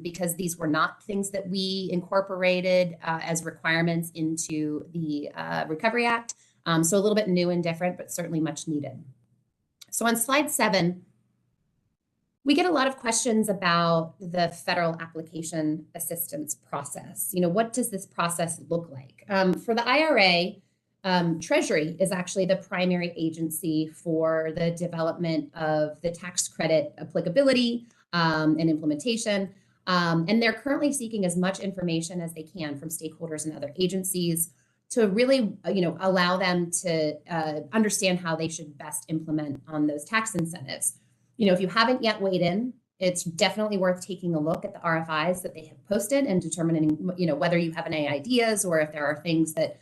because these were not things that we incorporated as requirements into the Recovery Act. So a little bit new and different, but certainly much needed. So on slide 7, we get a lot of questions about the federal application assistance process. What does this process look like? For the IRA, Treasury is actually the primary agency for the development of the tax credit applicability and implementation. And they're currently seeking as much information as they can from stakeholders and other agencies to really, allow them to understand how they should best implement on those tax incentives. If you haven't yet weighed in, it's definitely worth taking a look at the RFIs that they have posted and determining, whether you have any ideas or if there are things that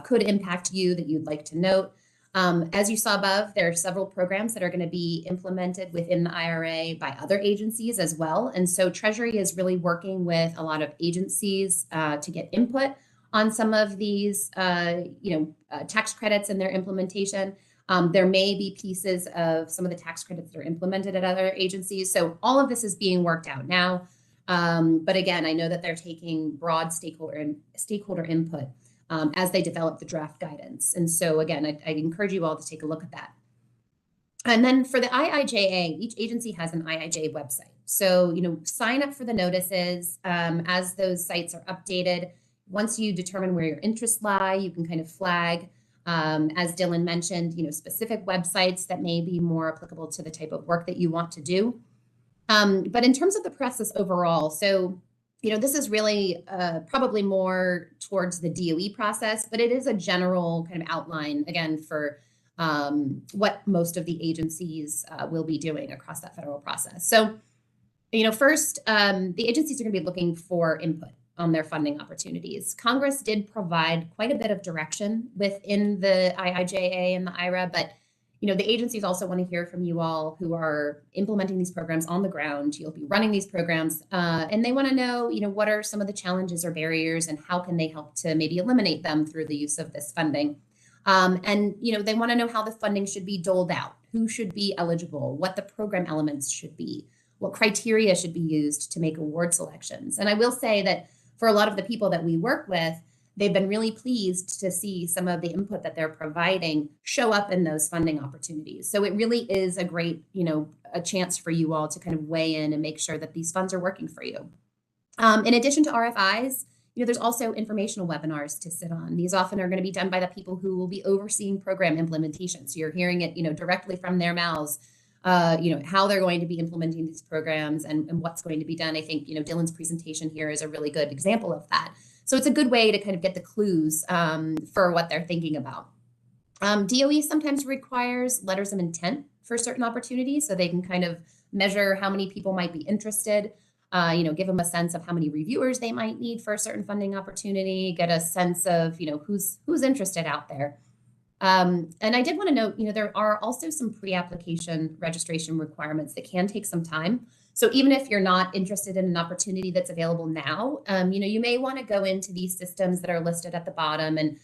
could impact you that you'd like to note. As you saw above, there are several programs that are going to be implemented within the IRA by other agencies as well. And so Treasury is really working with a lot of agencies to get input on some of these, tax credits and their implementation. There may be pieces of some of the tax credits that are implemented at other agencies. So all of this is being worked out now. But again, I know that they're taking broad stakeholder input as they develop the draft guidance. And so again, I encourage you all to take a look at that. And then for the IIJA, each agency has an IIJA website. So, sign up for the notices as those sites are updated. Once you determine where your interests lie, you can kind of flag, as Dylan mentioned, specific websites that may be more applicable to the type of work that you want to do. But in terms of the process overall, so this is really probably more towards the DOE process, but it is a general kind of outline, again, for what most of the agencies will be doing across that federal process. So, first, the agencies are going to be looking for input on their funding opportunities. Congress did provide quite a bit of direction within the IIJA and the IRA, but the agencies also want to hear from you all who are implementing these programs on the ground. You'll be running these programs, and they want to know, what are some of the challenges or barriers and how can they help to maybe eliminate them through the use of this funding. And they want to know how the funding should be doled out, who should be eligible, what the program elements should be, what criteria should be used to make award selections. And I will say that for a lot of the people that we work with, they've been really pleased to see some of the input that they're providing show up in those funding opportunities. So it really is a great, a chance for you all to kind of weigh in and make sure that these funds are working for you. In addition to RFIs, there's also informational webinars to sit on. These often are going to be done by the people who will be overseeing program implementation. So you're hearing it, directly from their mouths, how they're going to be implementing these programs and what's going to be done. I think, Dylan's presentation here is a really good example of that. So it's a good way to kind of get the clues for what they're thinking about. DOE sometimes requires letters of intent for certain opportunities, so they can kind of measure how many people might be interested, give them a sense of how many reviewers they might need for a certain funding opportunity, get a sense of, who's interested out there. And I did want to note, there are also some pre-application registration requirements that can take some time. So even if you're not interested in an opportunity that's available now, you may want to go into these systems that are listed at the bottom. And,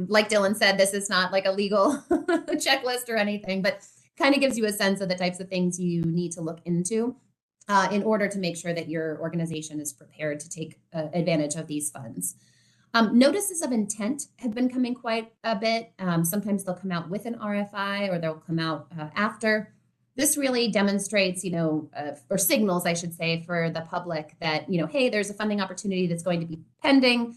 like Dylan said, this is not like a legal checklist or anything, but kind of gives you a sense of the types of things you need to look into. in order to make sure that your organization is prepared to take advantage of these funds. Notices of intent have been coming quite a bit. Sometimes they'll come out with an RFI or they'll come out after. This really demonstrates, or signals, I should say, for the public that, hey, there's a funding opportunity that's going to be pending.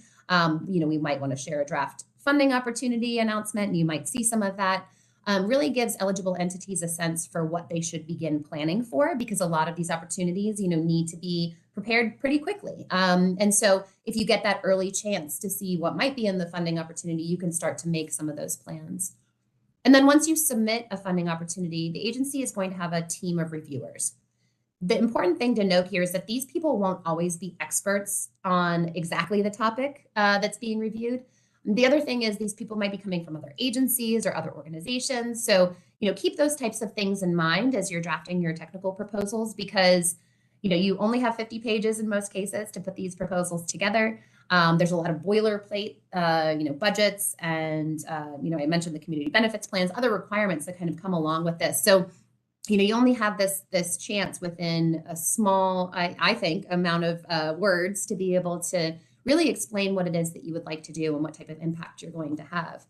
We might want to share a draft funding opportunity announcement, and you might see some of that. Really gives eligible entities a sense for what they should begin planning for, because a lot of these opportunities, need to be prepared pretty quickly. And so if you get that early chance to see what might be in the funding opportunity, you can start to make some of those plans. And then once you submit a funding opportunity, the agency is going to have a team of reviewers. The important thing to note here is that these people won't always be experts on exactly the topic that's being reviewed. The other thing is these people might be coming from other agencies or other organizations. So, keep those types of things in mind as you're drafting your technical proposals, because, you only have 50 pages in most cases to put these proposals together. There's a lot of boilerplate, budgets, and, I mentioned the community benefits plans, other requirements that kind of come along with this. So, you only have this chance within a small, I think, amount of words to be able to really explain what it is that you would like to do and what type of impact you're going to have.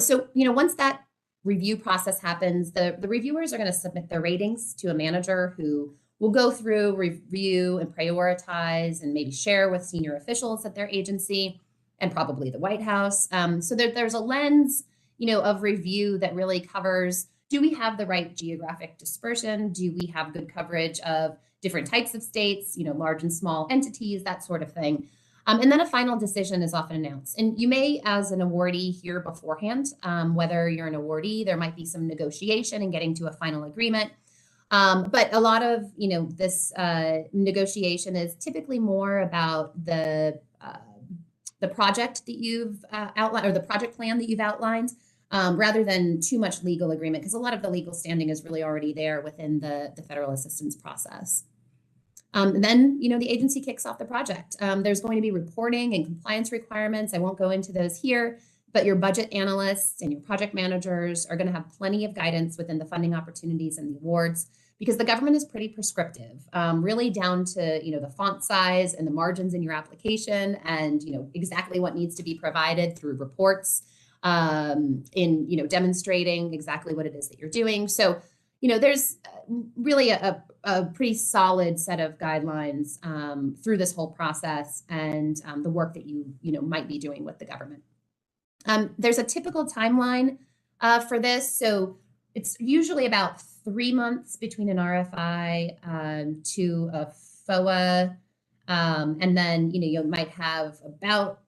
So, once that review process happens, the reviewers are going to submit their ratings to a manager who will go through, review, and prioritize, and maybe share with senior officials at their agency and probably the White House. So there's a lens, of review that really covers, do we have the right geographic dispersion? Do we have good coverage of different types of states, large and small entities, that sort of thing. And then a final decision is often announced. And you may, as an awardee, hear beforehand, whether you're an awardee, there might be some negotiation and getting to a final agreement. But a lot of, this negotiation is typically more about the project that you've outlined, or the project plan that you've outlined, rather than too much legal agreement, because a lot of the legal standing is really already there within the federal assistance process. Then, the agency kicks off the project. There's going to be reporting and compliance requirements. I won't go into those here, but your budget analysts and your project managers are going to have plenty of guidance within the funding opportunities and the awards, because the government is pretty prescriptive, really down to, the font size and the margins in your application, and, exactly what needs to be provided through reports, in, demonstrating exactly what it is that you're doing. So, there's really a pretty solid set of guidelines through this whole process, and the work that you might be doing with the government. There's a typical timeline for this. So it's usually about 3 months between an RFI to a FOA. And then, you might have about,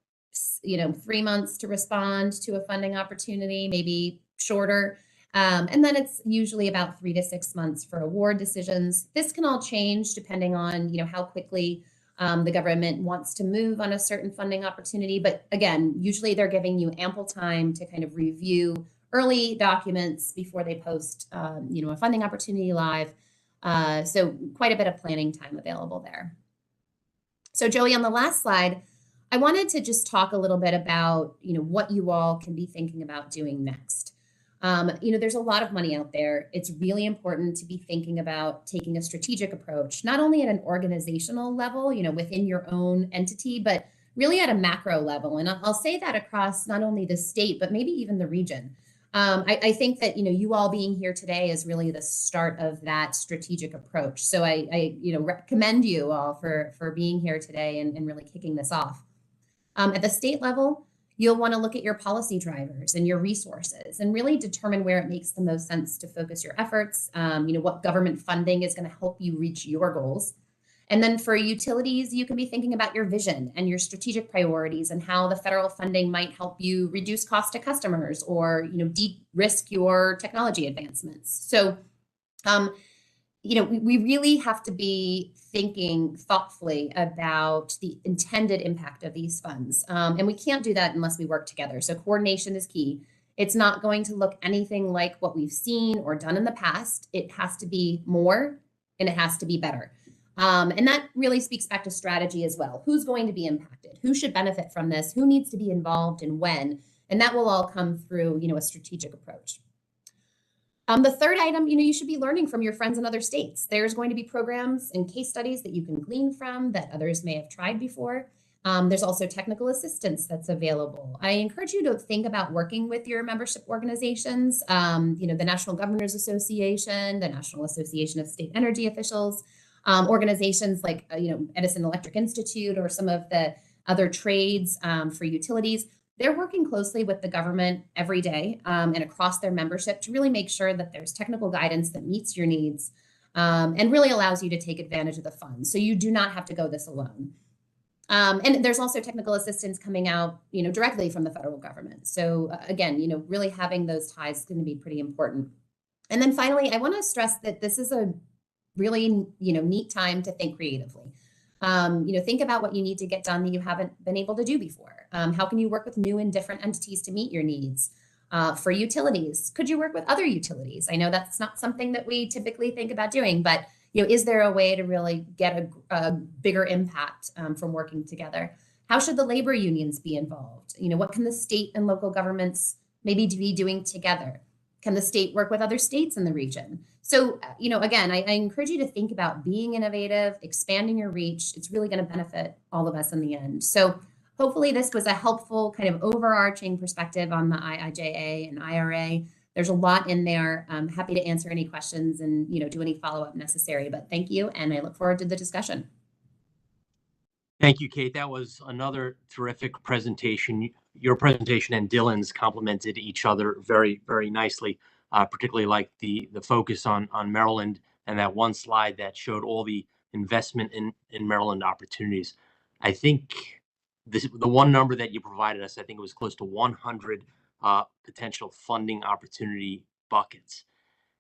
3 months to respond to a funding opportunity, maybe shorter. And then it's usually about 3 to 6 months for award decisions. This can all change depending on, how quickly the government wants to move on a certain funding opportunity. But again, usually they're giving you ample time to kind of review early documents before they post, a funding opportunity live. So quite a bit of planning time available there. So Joey, on the last slide, I wanted to just talk a little bit about, what you all can be thinking about doing next. There's a lot of money out there. It's really important to be thinking about taking a strategic approach, not only at an organizational level, within your own entity, but really at a macro level. And I'll say that across not only the state, but maybe even the region. I think that, you all being here today is really the start of that strategic approach. So I commend you all for being here today and really kicking this off. At the state level, you'll want to look at your policy drivers and your resources and really determine where it makes the most sense to focus your efforts, what government funding is going to help you reach your goals. And then for utilities, you can be thinking about your vision and your strategic priorities and how the federal funding might help you reduce cost to customers or, de-risk your technology advancements. So, we really have to be thinking thoughtfully about the intended impact of these funds. And we can't do that unless we work together. So coordination is key. It's not going to look anything like what we've seen or done in the past. It has to be more and it has to be better. And that really speaks back to strategy as well. Who's going to be impacted? Who should benefit from this? Who needs to be involved and when? And that will all come through, a strategic approach. The third item, you should be learning from your friends in other states. There's going to be programs and case studies that you can glean from that others may have tried before. There's also technical assistance that's available. I encourage you to think about working with your membership organizations, the National Governors Association, the National Association of State Energy Officials, organizations like, Edison Electric Institute, or some of the other trades for utilities. They're working closely with the government every day and across their membership to really make sure that there's technical guidance that meets your needs and really allows you to take advantage of the funds. So you do not have to go this alone. And there's also technical assistance coming out, directly from the federal government. So again, really having those ties is going to be pretty important. And then finally, I want to stress that this is a really, neat time to think creatively. Think about what you need to get done that you haven't been able to do before. How can you work with new and different entities to meet your needs? For utilities, could you work with other utilities? I know that's not something that we typically think about doing, but is there a way to really get a bigger impact from working together? How should the labor unions be involved? What can the state and local governments maybe be doing together? Can the state work with other states in the region? So, again, I encourage you to think about being innovative, expanding your reach. It's really going to benefit all of us in the end. So hopefully this was a helpful kind of overarching perspective on the IIJA and IRA. There's a lot in there. I'm happy to answer any questions and, do any follow-up necessary, but thank you. And I look forward to the discussion. Thank you, Kate. That was another terrific presentation. Your presentation and Dylan's complemented each other very, very nicely, particularly like the focus on Maryland and that one slide that showed all the investment in Maryland opportunities. I think the one number that you provided us, I think it was close to 100 potential funding opportunity buckets.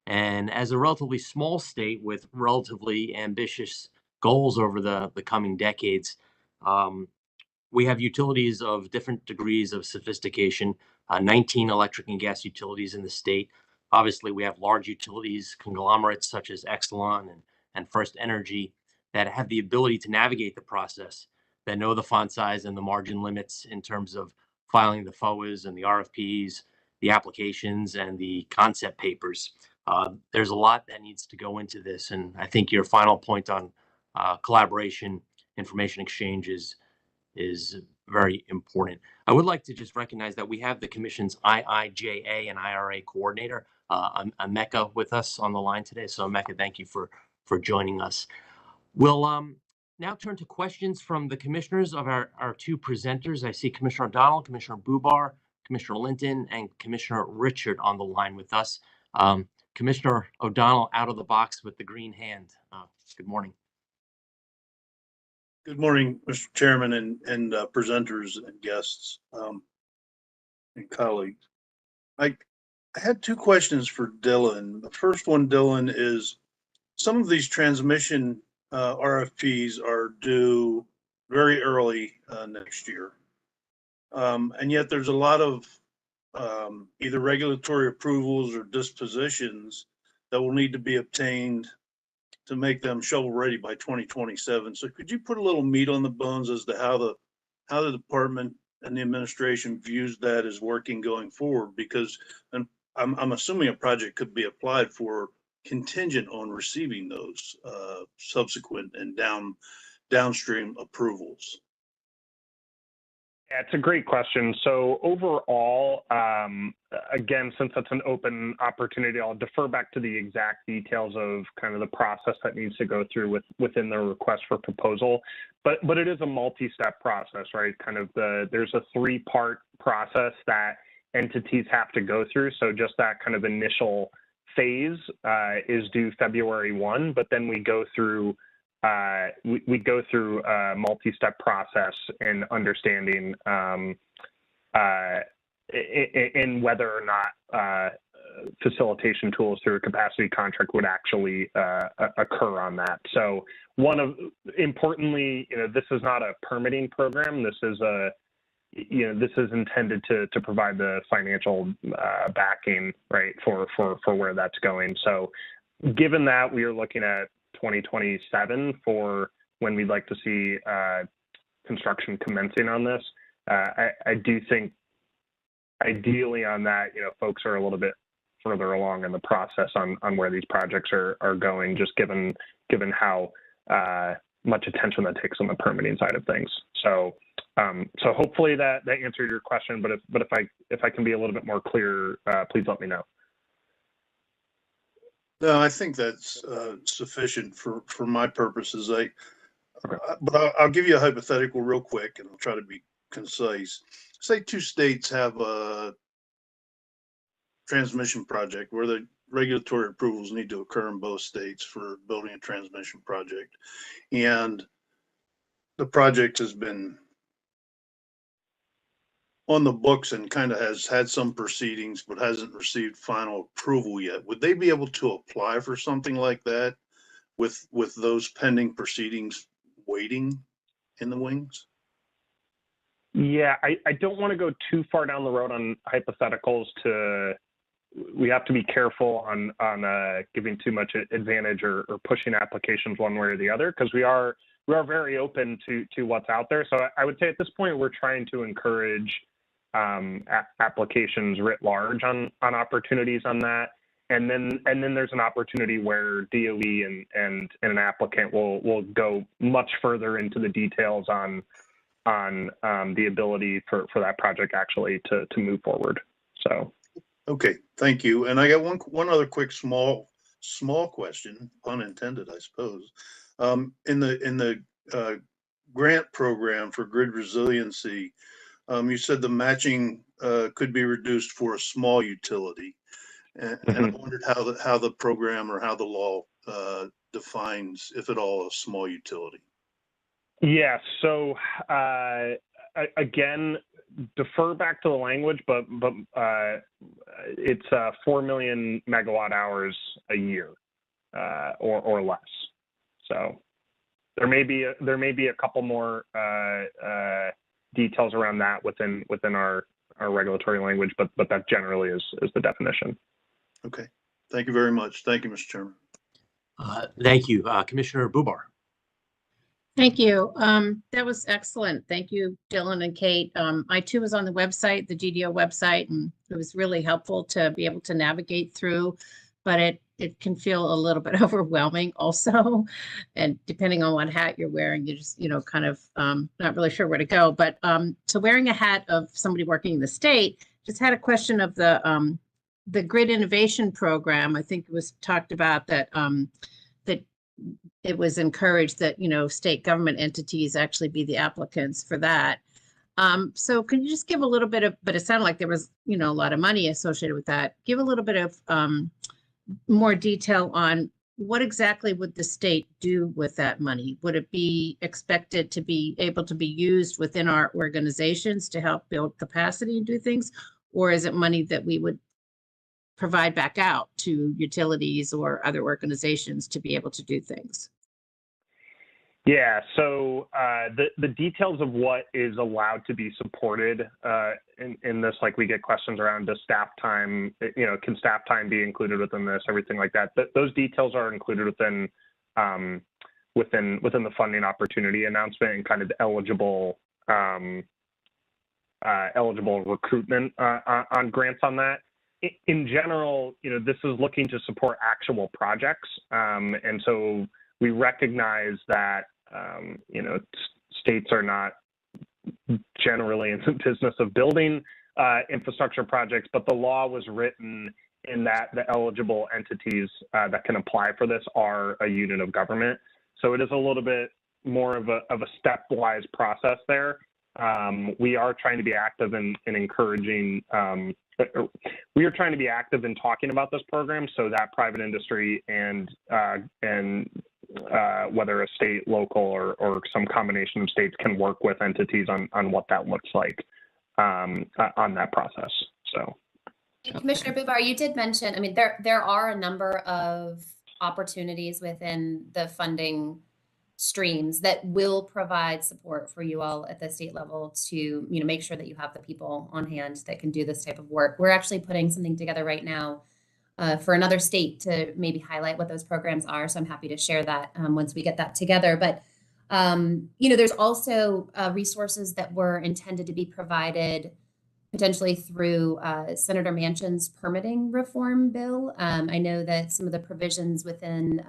And as a relatively small state with relatively ambitious goals over the coming decades, we have utilities of different degrees of sophistication, 19 electric and gas utilities in the state. Obviously, we have large utilities, conglomerates such as Exelon and First Energy that have the ability to navigate the process, that know the font size and the margin limits in terms of filing the FOAs and the RFPs, the applications and the concept papers. There's a lot that needs to go into this. And I think your final point on collaboration, information exchanges is very important. I would like to just recognize that we have the Commission's IIJA and IRA coordinator, Emeka, with us on the line today. So Emeka, thank you for joining us. We'll now turn to questions from the commissioners of our two presenters. I see Commissioner O'Donnell, Commissioner Bubar, Commissioner Linton, and Commissioner Richard on the line with us. Commissioner O'Donnell out of the box with the green hand. Good morning. Good morning, Mr. Chairman and presenters and guests and colleagues. I had two questions for Dylan. The first one, Dylan, is some of these transmission RFPs are due very early next year. And yet there's a lot of either regulatory approvals or dispositions that will need to be obtained to make them shovel ready by 2027. So could you put a little meat on the bones as to how the department and the administration views that as working going forward? Because I'm assuming a project could be applied for contingent on receiving those subsequent and downstream approvals. Yeah, it's a great question. So overall, again, since that's an open opportunity, I'll defer back to the exact details of kind of the process that needs to go through within the request for proposal. But it is a multi-step process, right? Kind of there's a three-part process that entities have to go through. So just that kind of initial phase is due February 1, but then we go through we go through a multi-step process in understanding in whether or not facilitation tools through a capacity contract would actually occur on that. So importantly, this is not a permitting program. This is this is intended to provide the financial backing, right, for where that's going. So given that, we are looking at 2027 for when we'd like to see construction commencing on this. I do think ideally on that, folks are a little bit further along in the process on where these projects are going, just given how much attention that takes on the permitting side of things. So so hopefully that answered your question, but if I can be a little bit more clear, please let me know. No, I think that's sufficient for my purposes. But I'll give you a hypothetical real quick, and I'll try to be concise. Say two states have a transmission project where the regulatory approvals need to occur in both states for building a transmission project, and the project has been on the books and kind of has had some proceedings but hasn't received final approval yet. Would they be able to apply for something like that with those pending proceedings waiting in the wings? Yeah, I don't want to go too far down the road on hypotheticals. We have to be careful on giving too much advantage or pushing applications one way or the other, because we are very open to what's out there. So I would say at this point we're trying to encourage applications writ large on opportunities on that, and then there's an opportunity where DOE and an applicant will go much further into the details on the ability for that project actually to move forward. So okay, thank you. And I got one other quick small question, pun intended, I suppose. In the grant program for grid resiliency, you said the matching could be reduced for a small utility, and I wondered how the program or how the law defines, if at all, a small utility. Yeah. So again, defer back to the language, but it's 4 million megawatt hours a year or less. So there may be a couple more details around that within our regulatory language, but that generally is the definition. Okay, thank you very much. Thank you, Mr. Chairman. Thank you, Commissioner Bubar. Thank you. That was excellent. Thank you, Dylan and Kate. I too was on the website, the GDO website, and it was really helpful to be able to navigate through, but it can feel a little bit overwhelming also. And depending on what hat you're wearing, you're just, kind of not really sure where to go. But so wearing a hat of somebody working in the state, just had a question of the Grid Innovation Program. I think it was talked about that that it was encouraged that, state government entities actually be the applicants for that. So can you just give a little bit of, but it sounded like there was, a lot of money associated with that. Give a little bit of more detail on what exactly would the state do with that money? Would it be expected to be able to be used within our organizations to help build capacity and do things? Or is it money that we would provide back out to utilities or other organizations to be able to do things? Yeah, so the details of what is allowed to be supported in this, like we get questions around, does staff time, can staff time be included within this, everything like that. Those details are included within the funding opportunity announcement and kind of eligible recruitment on grants on that. In general, this is looking to support actual projects, and so we recognize that states are not generally in the business of building infrastructure projects, but the law was written in that the eligible entities that can apply for this are a unit of government. So it is a little bit more of a stepwise process there. We are trying to be active in encouraging. We are trying to be active in talking about this program so that private industry and whether a state, local, or some combination of states can work with entities on what that looks like on that process. So, Commissioner Bubar, you did mention, I mean, there are a number of opportunities within the funding streams that will provide support for you all at the state level to, make sure that you have the people on hand that can do this type of work. We're actually putting something together right now for another state to maybe highlight what those programs are. So I'm happy to share that once we get that together. But, there's also resources that were intended to be provided potentially through Senator Manchin's permitting reform bill. I know that some of the provisions within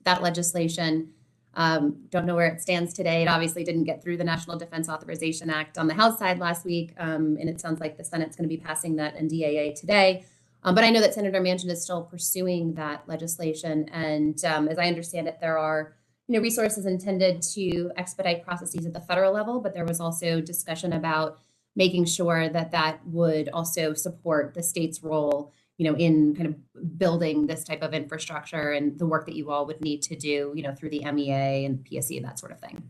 that legislation, don't know where it stands today. It obviously didn't get through the National Defense Authorization Act on the House side last week, and it sounds like the Senate's going to be passing that NDAA today. But I know that Senator Manchin is still pursuing that legislation, and as I understand it, there are resources intended to expedite processes at the federal level, but there was also discussion about making sure that that would also support the state's role, in kind of building this type of infrastructure and the work that you all would need to do, through the MEA and PSC and that sort of thing.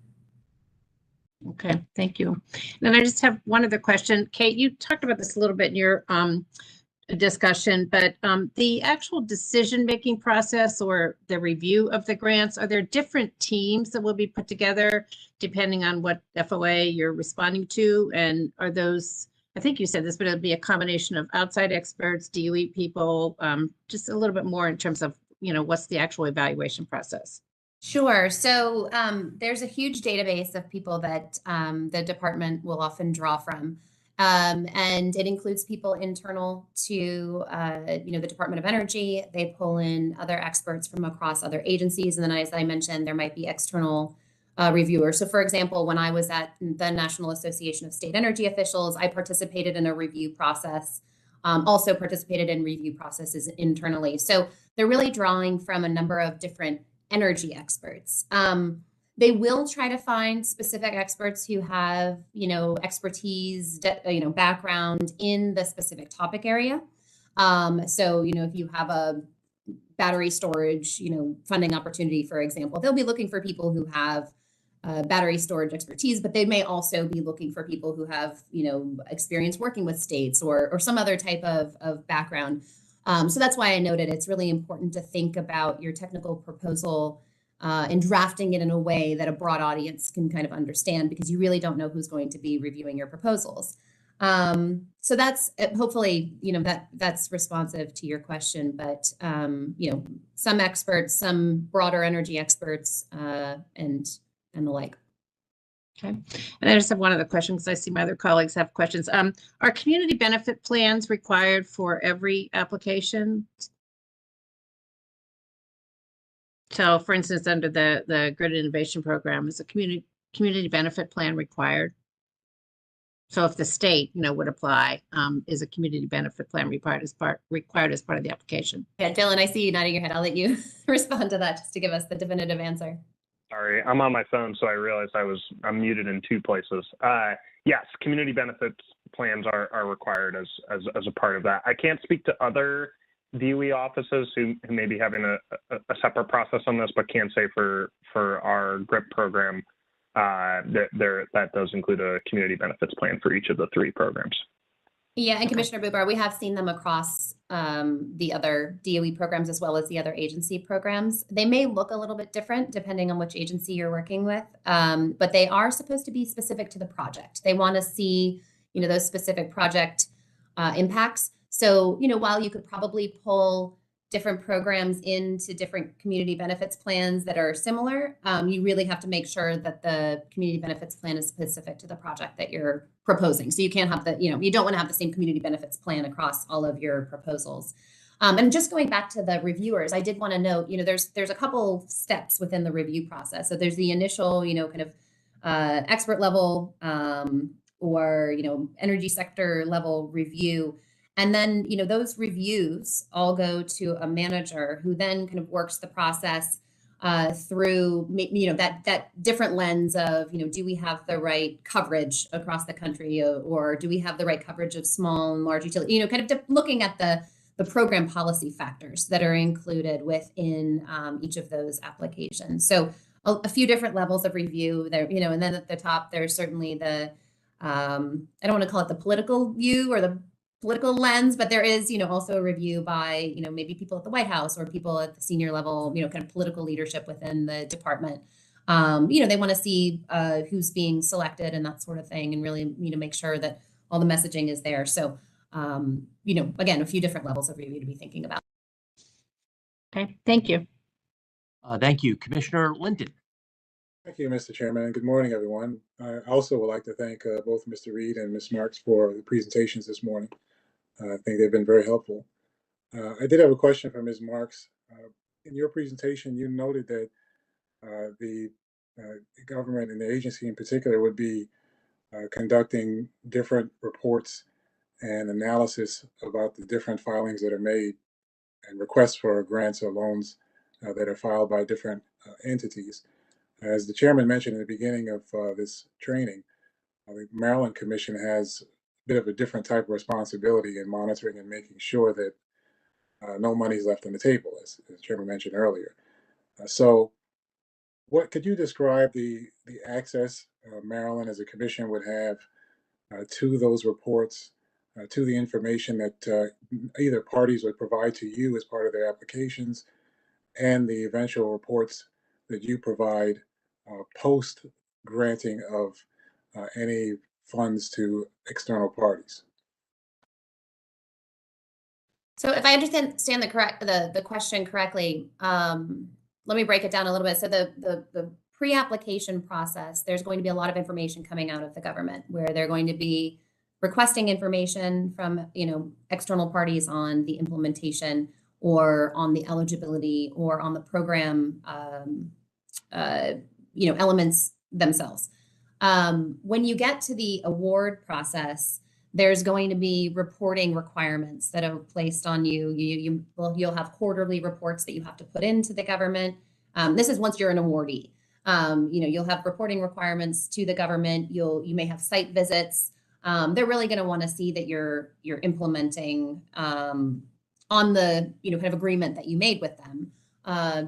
Okay, thank you. And I just have one other question. Kate, you talked about this a little bit in your discussion, but the actual decision-making process or the review of the grants, are there different teams that will be put together depending on what FOA you're responding to? And are those, I think you said this, but it'll be a combination of outside experts, DOE people, just a little bit more in terms of, what's the actual evaluation process? Sure. So there's a huge database of people that the department will often draw from. And it includes people internal to, the Department of Energy. They pull in other experts from across other agencies. And then, as I mentioned, there might be external reviewers. So, for example, when I was at the National Association of State Energy Officials, I participated in a review process, also participated in review processes internally. So they're really drawing from a number of different energy experts. They will try to find specific experts who have, expertise, background in the specific topic area. So, if you have a battery storage, funding opportunity, for example, they'll be looking for people who have battery storage expertise, but they may also be looking for people who have, experience working with states or some other type of background. So that's why I noted it's really important to think about your technical proposal and drafting it in a way that a broad audience can kind of understand, because you really don't know who's going to be reviewing your proposals. So that's hopefully, that's responsive to your question, but, some experts, some broader energy experts, and the like. Okay. And I just have one other question because I see my other colleagues have questions. Are community benefit plans required for every application? So, for instance, under the Grid Innovation Program, is a community benefit plan required? So, if the state, would apply, is a community benefit plan required as part of the application? Yeah, Dylan, I see you nodding your head. I'll let you respond to that just to give us the definitive answer. Sorry, I'm on my phone, so I realized I'm muted in two places. Yes, community benefits plans are required as a part of that. I can't speak to other DOE offices who may be having a separate process on this, but can say for our GRIP program, that does include a community benefits plan for each of the three programs. Yeah, and Commissioner Bubar, we have seen them across the other DOE programs as well as the other agency programs. They may look a little bit different depending on which agency you're working with, but they are supposed to be specific to the project. They want to see, those specific project impacts. So, while you could probably pull different programs into different community benefits plans that are similar, you really have to make sure that the community benefits plan is specific to the project that you're proposing. So you can't have you don't want to have the same community benefits plan across all of your proposals. And just going back to the reviewers, I did want to note, there's a couple steps within the review process. So there's the initial, kind of expert level or, energy sector level review. And then, those reviews all go to a manager who then kind of works the process through, that different lens of, do we have the right coverage across the country, or do we have the right coverage of small and large utility, kind of looking at the program policy factors that are included within each of those applications. So a few different levels of review there, and then at the top, there's certainly the, I don't want to call it the political view or the political lens, but there is, also a review by, maybe people at the White House or people at the senior level, kind of political leadership within the department. They want to see who's being selected and that sort of thing, and really, make sure that all the messaging is there. So, again, a few different levels of review to be thinking about. Okay, thank you. Thank you, Commissioner Linton. Thank you, Mr. Chairman, and good morning, everyone. I also would like to thank both Mr. Reed and Ms. Marks for the presentations this morning. I think they've been very helpful. I did have a question for Ms. Marks. In your presentation, you noted that the government and the agency in particular would be conducting different reports and analysis about the different filings that are made and requests for grants or loans that are filed by different entities. As the chairman mentioned in the beginning of this training, the Maryland Commission has a bit of a different type of responsibility in monitoring and making sure that no money is left on the table, as the chairman mentioned earlier. So what could you describe the access Maryland as a commission would have to those reports, to the information that either parties would provide to you as part of their applications, and the eventual reports that you provide post granting of any funds to external parties? So if I understand the question correctly, let me break it down a little bit. So the pre-application process, there's going to be a lot of information coming out of the government where they're going to be requesting information from external parties on the implementation or on the eligibility or on the program elements themselves. When you get to the award process, there's going to be reporting requirements that are placed on you. You'll have quarterly reports that you have to put into the government. This is once you're an awardee. You'll have reporting requirements to the government. You may have site visits. They're really going to want to see that you're implementing on the kind of agreement that you made with them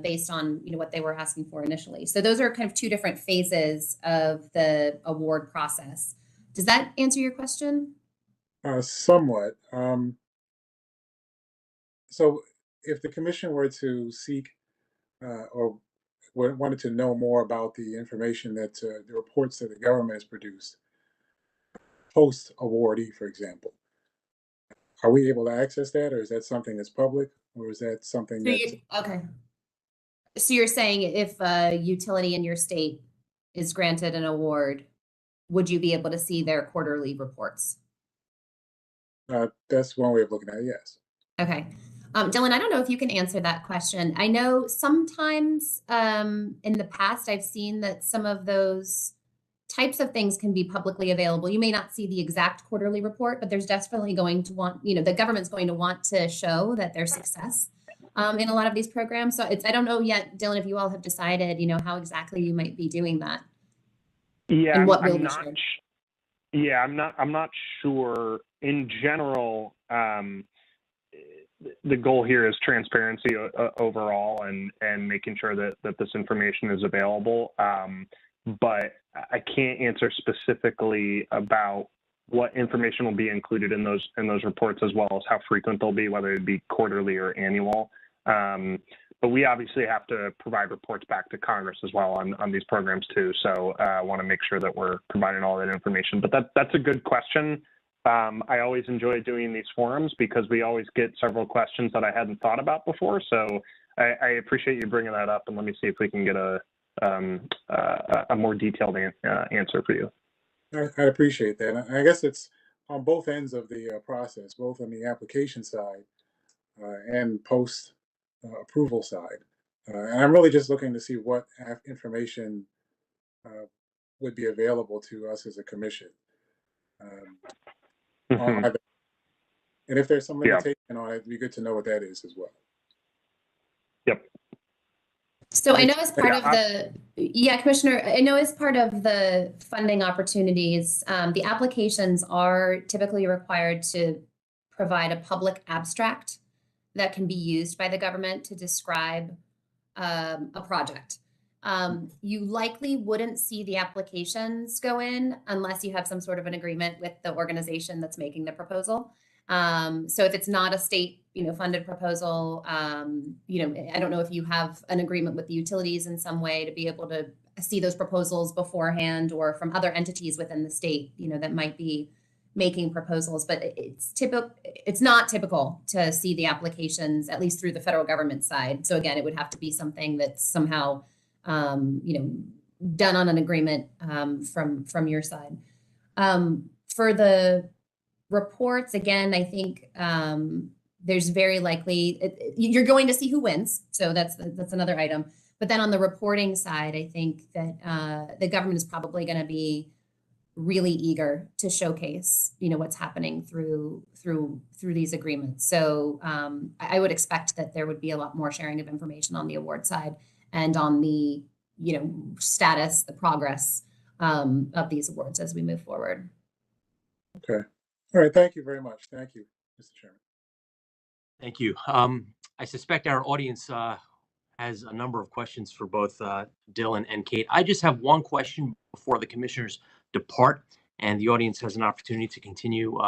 based on what they were asking for initially. So those are kind of two different phases of the award process. Does that answer your question? Somewhat. So if the commission were to seek or wanted to know more about the information that the reports that the government has produced post awardee, for example, are we able to access that, or is that something that's public, or is that something that? Okay. So you're saying if a utility in your state is granted an award, would you be able to see their quarterly reports? That's one way of looking at it, yes. Okay. Dylan, I don't know if you can answer that question. I know sometimes in the past, I've seen that some of those types of things can be publicly available. You may not see the exact quarterly report, but there's definitely going to want, the government's going to want to show that there's success in a lot of these programs. So I don't know yet, Dylan, if you all have decided, how exactly you might be doing that. Yeah, and what will I'm be not. shared. Yeah, I'm not sure. In general, the goal here is transparency overall and making sure that this information is available. But I can't answer specifically about what information will be included in those reports, as well as how frequent they'll be, whether it be quarterly or annual. But we obviously have to provide reports back to Congress as well on these programs too. So I want to make sure that we're providing all that information. But that's a good question. I always enjoy doing these forums because we always get several questions that I hadn't thought about before. So I appreciate you bringing that up, and let me see if we can get a more detailed answer for you. I appreciate that. And I guess it's on both ends of the process, both on the application side and post approval side. And I'm really just looking to see what information would be available to us as a commission. On either. And if there's some limitation on it, it'd be good to know what that is as well. Yep. So I know as part of Commissioner, I know as part of the funding opportunities, the applications are typically required to provide a public abstract that can be used by the government to describe a project. You likely wouldn't see the applications go in unless you have some sort of an agreement with the organization that's making the proposal. So if it's not a state, funded proposal, I don't know if you have an agreement with the utilities in some way to be able to see those proposals beforehand, or from other entities within the state, that might be making proposals, but it's not typical to see the applications, at least through the federal government side. So again, it would have to be something that's somehow, done on an agreement from your side. For the reports, again, I think there's very likely you're going to see who wins, so that's another item. But then on the reporting side, I think that the government is probably going to be really eager to showcase, what's happening through these agreements. So I would expect that there would be a lot more sharing of information on the award side and on the, status, the progress of these awards as we move forward. Okay. All right. Thank you very much. Thank you, Mr. Chairman. Thank you. I suspect our audience has a number of questions for both Dylan and Kate. I just have one question before the commissioners depart and the audience has an opportunity to continue.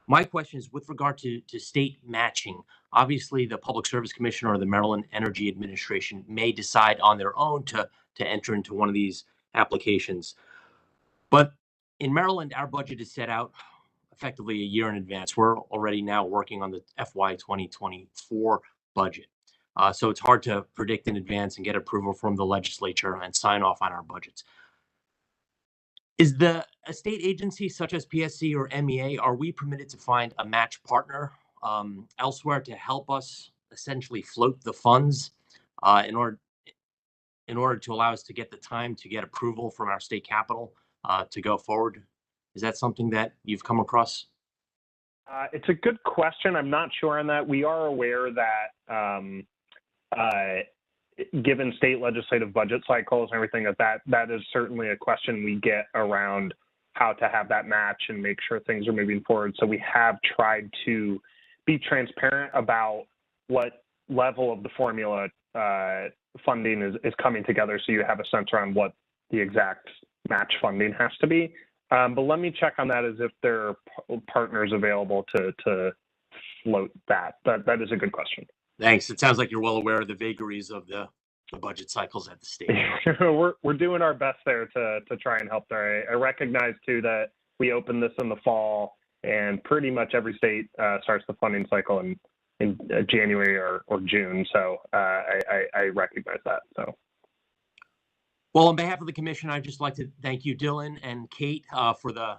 My question is with regard to state matching. Obviously, the Public Service Commission or the Maryland Energy Administration may decide on their own to enter into one of these applications. But in Maryland, our budget is set out effectively a year in advance. We're already now working on the FY 2024 budget. So it's hard to predict in advance and get approval from the legislature and sign off on our budgets. Is a state agency such as PSC or MEA, are we permitted to find a match partner elsewhere to help us essentially float the funds in order to allow us to get the time to get approval from our state capital to go forward? Is that something that you've come across? It's a good question. I'm not sure on that. We are aware that given state legislative budget cycles and everything, that is certainly a question we get around how to have that match and make sure things are moving forward. So we have tried to be transparent about what level of the formula funding is coming together, so you have a sense around what the exact match funding has to be. But let me check on that as if there are partners available to float that. That is a good question. Thanks. It sounds like you're well aware of the vagaries of the budget cycles at the state. We're doing our best there to try and help there. I recognize too that we opened this in the fall, and pretty much every state starts the funding cycle in January or June. So I recognize that. So. Well, on behalf of the commission, I'd just like to thank you, Dylan and Kate, for the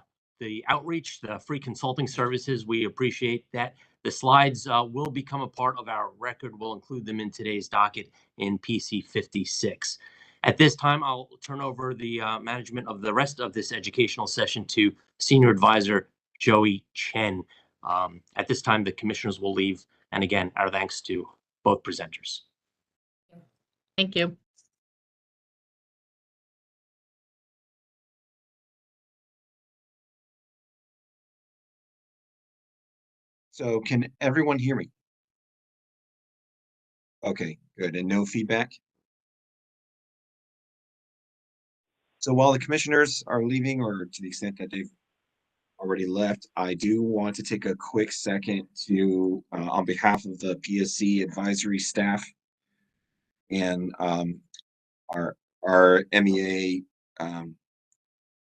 outreach, the free consulting services. We appreciate that. The slides will become a part of our record. We'll include them in today's docket in PC56. At this time, I'll turn over the management of the rest of this educational session to Senior Advisor Joey Chen. At this time, the commissioners will leave. And again, our thanks to both presenters. Thank you. So can everyone hear me? Okay, good. And no feedback? So while the commissioners are leaving, or to the extent that they've already left, I do want to take a quick second to, on behalf of the PSC advisory staff and our MEA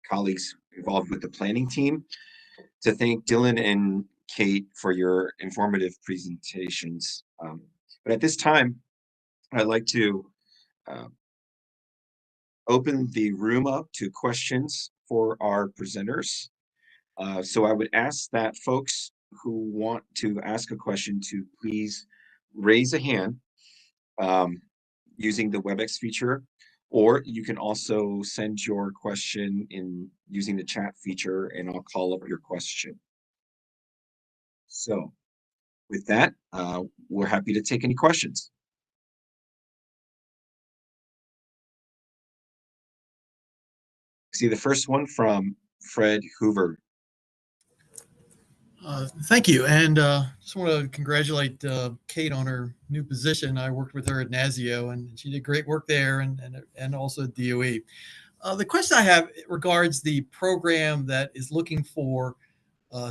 colleagues involved with the planning team, to thank Dylan and Kate for your informative presentations. But at this time, I'd like to open the room up to questions for our presenters. So I would ask that folks who want to ask a question to please raise a hand using the WebEx feature, or you can also send your question in using the chat feature and I'll call up your question. So with that, we're happy to take any questions. See the first one from Fred Hoover. Thank you, and just want to congratulate Kate on her new position. I worked with her at NASIO, and she did great work there, and also at DOE. The question I have regards the program that is looking for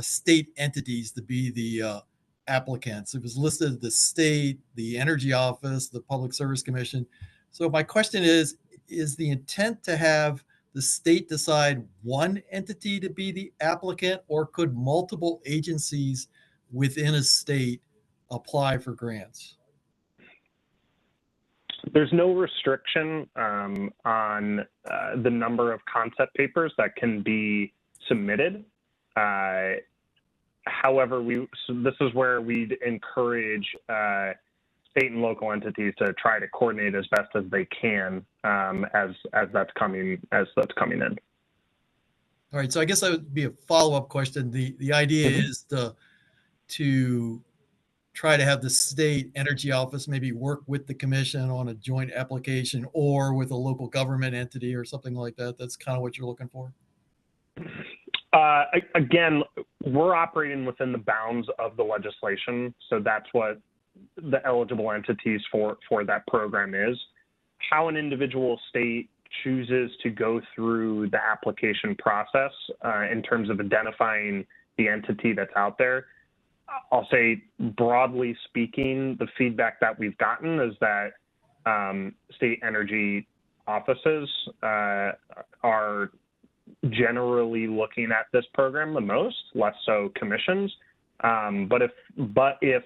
state entities to be the applicants. It was listed the state, the Energy Office, the Public Service Commission. So my question is the intent to have the state decide one entity to be the applicant, or could multiple agencies within a state apply for grants? there's no restriction on the number of concept papers that can be submitted. However, so this is where we'd encourage state and local entities to try to coordinate as best as they can as that's coming in. All right, so I guess that would be a follow-up question. The idea is to try to have the state energy office maybe work with the commission on a joint application or with a local government entity or something like that. That's kind of what you're looking for. Again, we're operating within the bounds of the legislation, so that's what the eligible entities for that program is. How an individual state chooses to go through the application process in terms of identifying the entity that's out there, I'll say broadly speaking, the feedback that we've gotten is that state energy offices are generally looking at this program the most, less so commissions. But if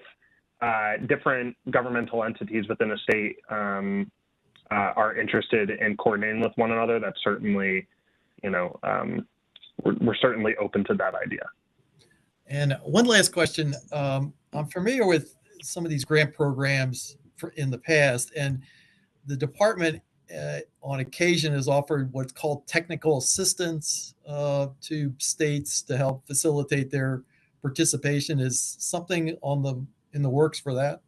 different governmental entities within a state are interested in coordinating with one another, that's certainly, we're certainly open to that idea. And one last question. I'm familiar with some of these grant programs in the past, and the department on occasion has offered what's called technical assistance to states to help facilitate their participation. Is something in the works for that?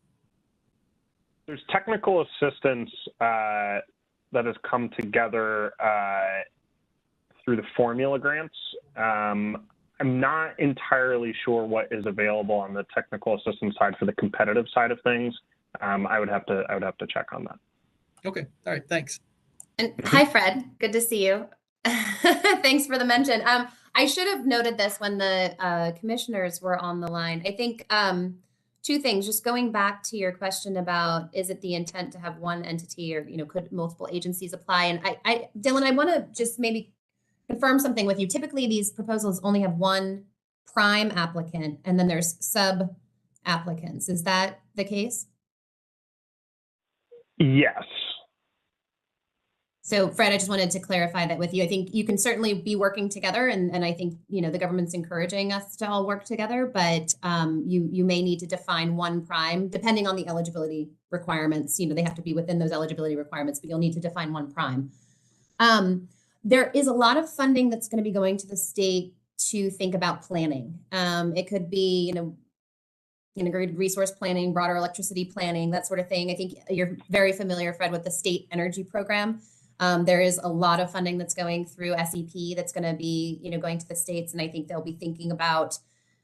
There's technical assistance that has come together through the formula grants. I'm not entirely sure what is available on the technical assistance side for the competitive side of things. I would have to check on that. Okay. All right. Thanks. And hi, Fred. Good to see you. Thanks for the mention. I should have noted this when the commissioners were on the line. I think two things, just going back to your question about, is it the intent to have one entity or, could multiple agencies apply? And Dylan, I want to just maybe confirm something with you. Typically, these proposals only have one prime applicant and then there's sub applicants. Is that the case? Yes. So Fred, I just wanted to clarify that with you. I think you can certainly be working together and I think, the government's encouraging us to all work together, but you may need to define one prime depending on the eligibility requirements. They have to be within those eligibility requirements, but you'll need to define one prime. There is a lot of funding that's going to be going to the state to think about planning. It could be, integrated resource planning, broader electricity planning, that sort of thing. I think you're very familiar, Fred, with the state energy program. There is a lot of funding that's going through SEP that's going to be, going to the states. And I think they'll be thinking about,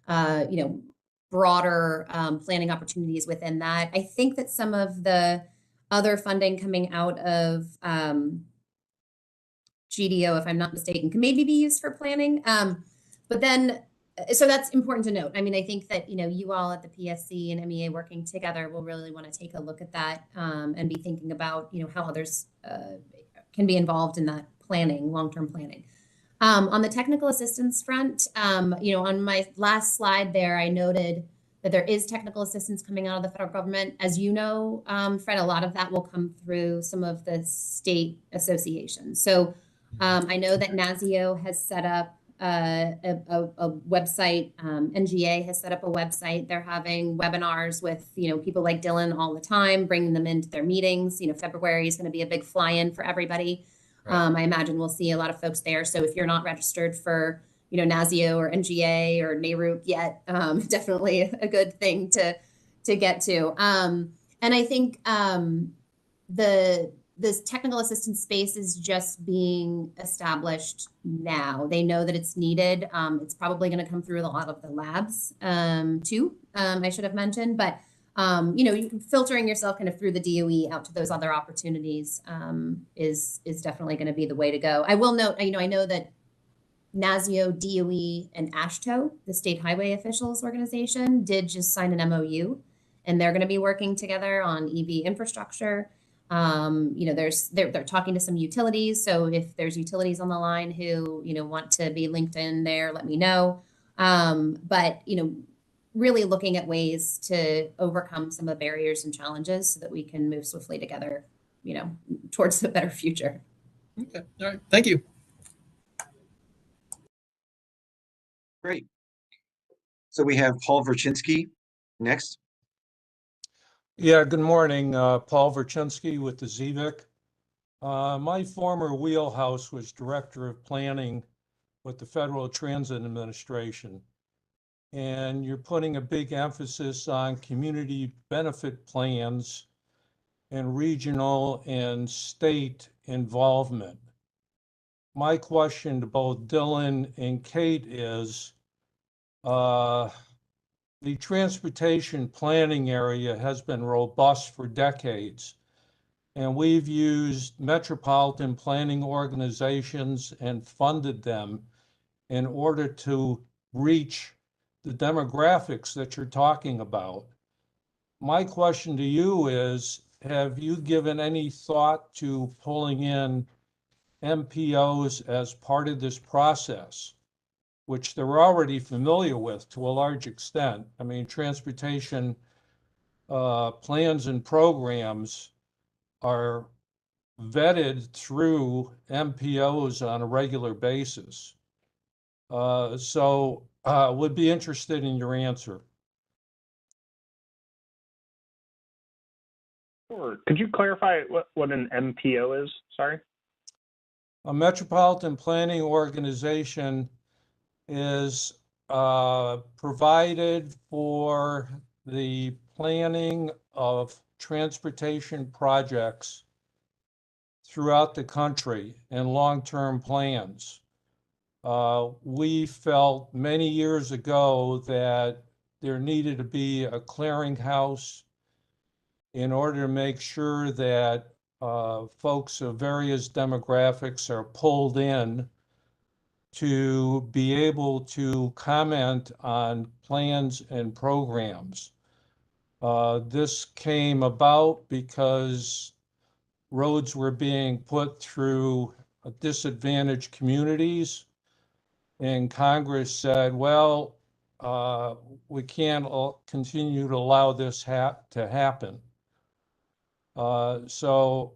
broader planning opportunities within that. I think that some of the other funding coming out of GDO, if I'm not mistaken, can maybe be used for planning. But then, so that's important to note. I mean, I think that, you all at the PSC and MEA working together will really want to take a look at that and be thinking about, how others can be involved in that planning, long-term planning. On the technical assistance front, on my last slide there, I noted that there is technical assistance coming out of the federal government. As you know, Fred, a lot of that will come through some of the state associations. So I know that NASIO has set up a website. NGA has set up a website. They're having webinars with, people like Dylan all the time, bringing them into their meetings. February is going to be a big fly-in for everybody. Right. I imagine we'll see a lot of folks there. So if you're not registered for, NASIO or NGA or NARUC yet, definitely a good thing to get to. And I think this technical assistance space is just being established now. They know that it's needed. It's probably going to come through a lot of the labs too, I should have mentioned, but you can filtering yourself kind of through the DOE out to those other opportunities is definitely going to be the way to go. I will note, I know that NASIO, DOE, and AASHTO, the State Highway Officials Organization, did just sign an MOU, and they're going to be working together on EV infrastructure. They're talking to some utilities. So if there's utilities on the line who, want to be linked in there, let me know. But, really looking at ways to overcome some of the barriers and challenges so that we can move swiftly together towards a better future. Okay. All right. Thank you. Great. So we have Paul Verchinsky next. Yeah, good morning. Paul Verchinsky with the ZVIC. My former wheelhouse was Director of Planning with the Federal Transit Administration. And you're putting a big emphasis on community benefit plans and regional and state involvement. My question to both Dylan and Kate is, the transportation planning area has been robust for decades, and we've used metropolitan planning organizations and funded them in order to reach the demographics that you're talking about. My question to you is, have you given any thought to pulling in MPOs as part of this process, which they're already familiar with to a large extent? I mean, transportation plans and programs are vetted through MPOs on a regular basis. So would be interested in your answer. Sure. Could you clarify what an MPO is? Sorry. A metropolitan planning organization is provided for the planning of transportation projects throughout the country and long-term plans. We felt many years ago that there needed to be a clearinghouse in order to make sure that folks of various demographics are pulled in to be able to comment on plans and programs. This came about because roads were being put through disadvantaged communities, and Congress said, well, we can't continue to allow this to happen. So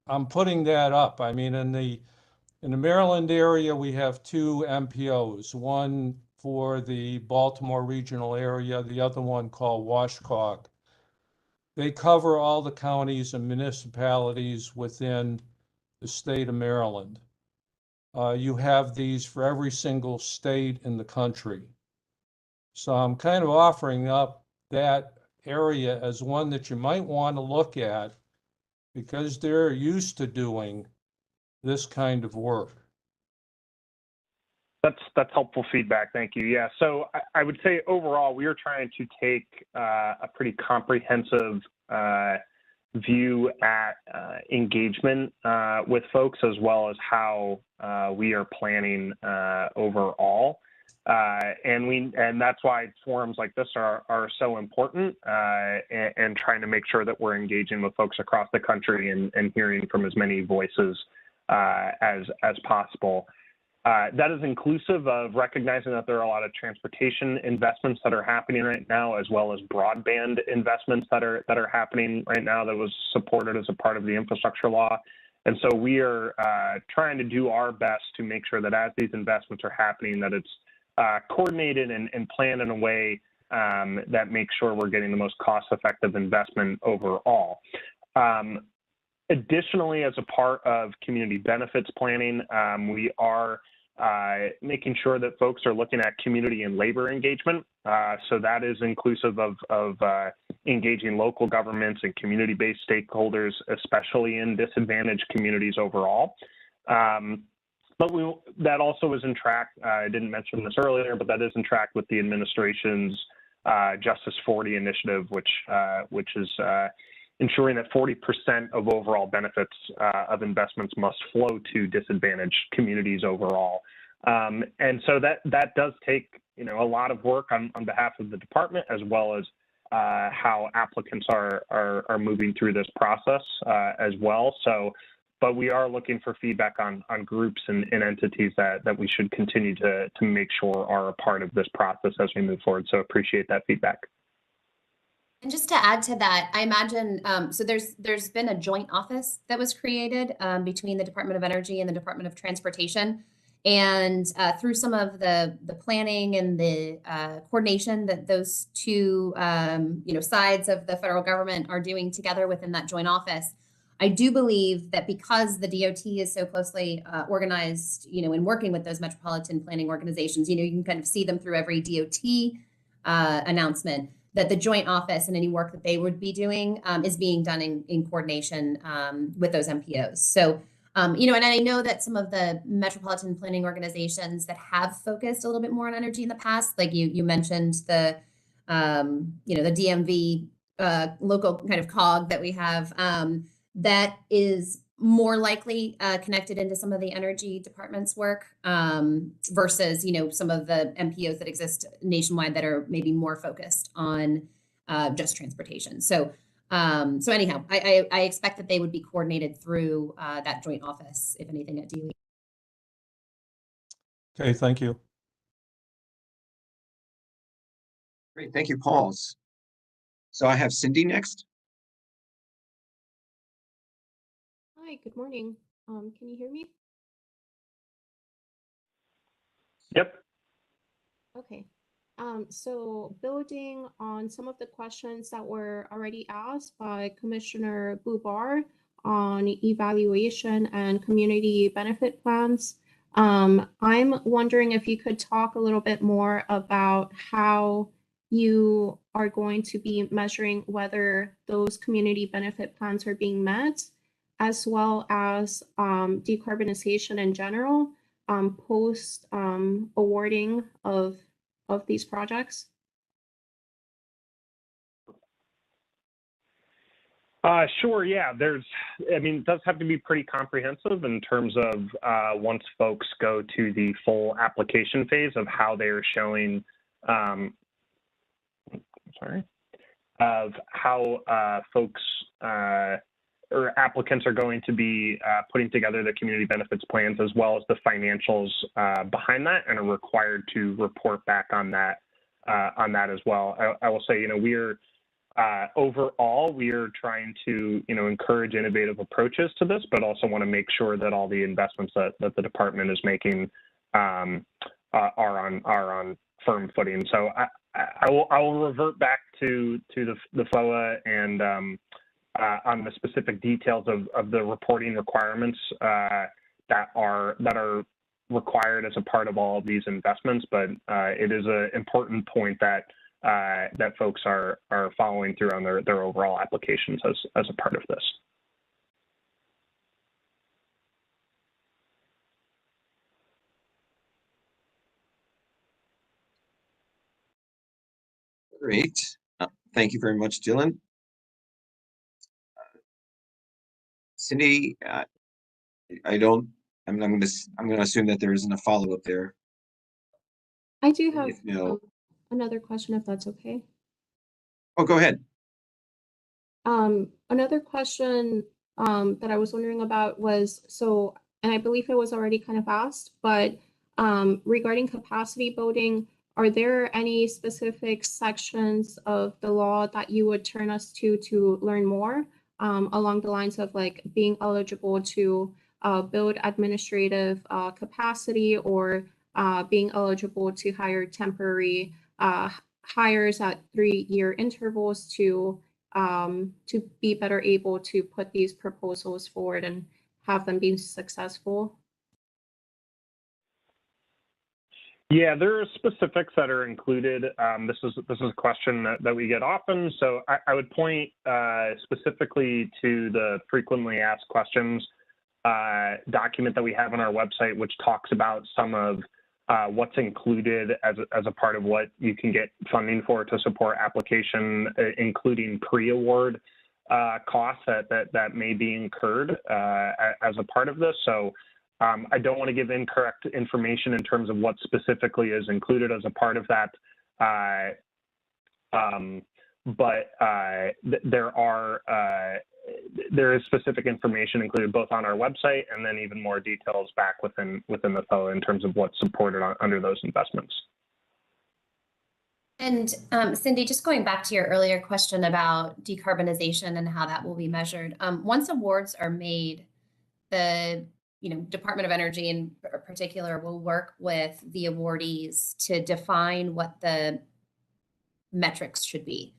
I'm putting that up. I mean, in the Maryland area, we have two MPOs, one for the Baltimore regional area, the other one called Washcog. They cover all the counties and municipalities within the state of Maryland. You have these for every single state in the country. So I'm kind of offering up that area as one that you might want to look at, because they're used to doing this kind of work. That's helpful feedback. Thank you. Yeah. So I would say overall, we are trying to take a pretty comprehensive view at engagement with folks, as well as how we are planning overall. And that's why forums like this are so important, and trying to make sure that we're engaging with folks across the country and hearing from as many voices as possible. That is inclusive of recognizing that there are a lot of transportation investments that are happening right now, as well as broadband investments that are happening right now that was supported as a part of the infrastructure law. And so we are trying to do our best to make sure that as these investments are happening, that it's coordinated and planned in a way that makes sure we're getting the most cost-effective investment overall. Additionally, as a part of community benefits planning, we are making sure that folks are looking at community and labor engagement. So that is inclusive of engaging local governments and community-based stakeholders, especially in disadvantaged communities overall. But that also is in track. I didn't mention this earlier, but that is in track with the administration's Justice 40 initiative, which is ensuring that 40% of overall benefits of investments must flow to disadvantaged communities overall. And so that does take a lot of work on behalf of the department, as well as how applicants are moving through this process as well. But we are looking for feedback on groups and entities that we should continue to make sure are a part of this process as we move forward. So appreciate that feedback. And just to add to that, I imagine, so there's been a joint office that was created between the Department of Energy and the Department of Transportation. And through some of the planning and the coordination that those two sides of the federal government are doing together within that joint office, I do believe that because the DOT is so closely organized, in working with those metropolitan planning organizations, you can kind of see them through every DOT announcement, that the joint office and any work that they would be doing is being done in coordination with those MPOs. So, and I know that some of the metropolitan planning organizations that have focused a little bit more on energy in the past, like you mentioned the DMV local kind of cog that we have, that is more likely connected into some of the energy department's work versus, some of the MPOs that exist nationwide that are maybe more focused on just transportation. So anyhow, I expect that they would be coordinated through that joint office, if anything, at DOE. Okay, thank you. Great, thank you, Paul. So I have Cindy next. Hi, good morning. Can you hear me? Yep. Okay. So building on some of the questions that were already asked by Commissioner Bubar on evaluation and community benefit plans, I'm wondering if you could talk a little bit more about how you are going to be measuring whether those community benefit plans are being met, as well as decarbonization in general, post awarding of these projects? Sure, yeah. It does have to be pretty comprehensive in terms of once folks go to the full application phase of how they are showing, of how folks or applicants are going to be putting together the community benefits plans, as well as the financials behind that, and are required to report back on that as well. I will say, we're overall, we are trying to, encourage innovative approaches to this, but also want to make sure that all the investments that the department is making are on firm footing. So I will revert back to the FOA and on the specific details of the reporting requirements that are required as a part of all of these investments. But it is an important point that that folks are following through on their overall applications as a part of this. Great. Thank you very much, Dylan. Cindy, I'm going to assume that there isn't a follow-up there. I do have another question, if that's okay. Oh, go ahead. Another question that I was wondering about was, and I believe it was already kind of asked, but regarding capacity building, are there any specific sections of the law that you would turn us to learn more along the lines of like being eligible to build administrative capacity, or being eligible to hire temporary hires at 3-year intervals to be better able to put these proposals forward and have them be successful? Yeah, there are specifics that are included. This is a question that we get often. So I would point specifically to the frequently asked questions document that we have on our website, which talks about some of what's included as a part of what you can get funding for to support application, including pre-award costs that may be incurred as a part of this. So I don't want to give incorrect information in terms of what specifically is included as a part of that, but there is specific information included both on our website and then even more details back within the FOA in terms of what's supported under those investments. And Cindy, just going back to your earlier question about decarbonization and how that will be measured. Once awards are made, the Department of Energy in particular will work with the awardees to define what the metrics should be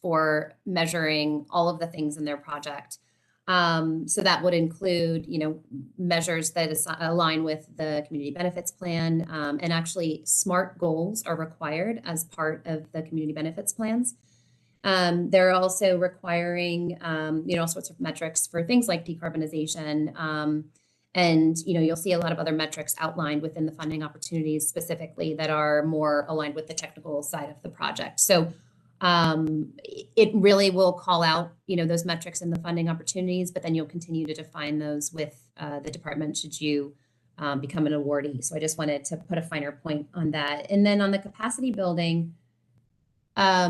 for measuring all of the things in their project. So that would include, measures that align with the community benefits plan, and actually SMART goals are required as part of the community benefits plans. They're also requiring, all sorts of metrics for things like decarbonization. And, you'll see a lot of other metrics outlined within the funding opportunities specifically that are more aligned with the technical side of the project. So it really will call out, those metrics in the funding opportunities, but then you'll continue to define those with the department should you become an awardee. So I just wanted to put a finer point on that. And then on the capacity building, as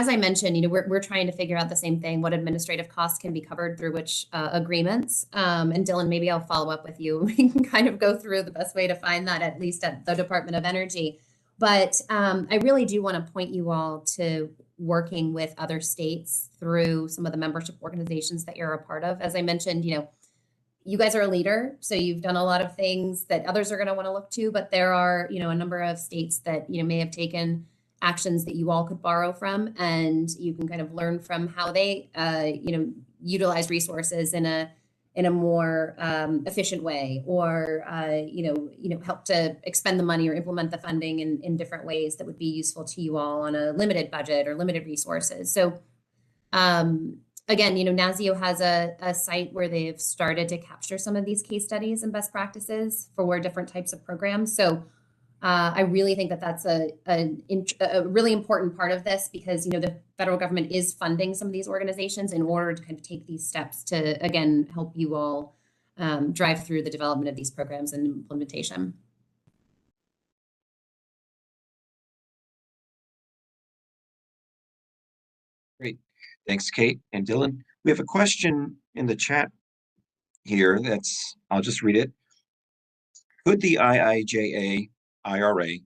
I mentioned, we're trying to figure out the same thing, what administrative costs can be covered through which agreements. And Dylan, maybe I'll follow up with you. We can kind of go through the best way to find that, at least at the Department of Energy. But I really do want to point you all to working with other states through some of the membership organizations that you're a part of. As I mentioned, you guys are a leader, so you've done a lot of things that others are going to want to look to, but there are, a number of states that, may have taken actions that you all could borrow from, and you can kind of learn from how they, utilize resources in a more efficient way, or help to expend the money or implement the funding in different ways that would be useful to you all on a limited budget or limited resources. So again, NASIO has a site where they've started to capture some of these case studies and best practices for different types of programs. So I really think that that's a really important part of this, because, the federal government is funding some of these organizations in order to kind of take these steps to, again, help you all drive through the development of these programs and implementation. Great. Thanks, Kate and Dylan. We have a question in the chat here I'll just read it. Could the IIJA IRA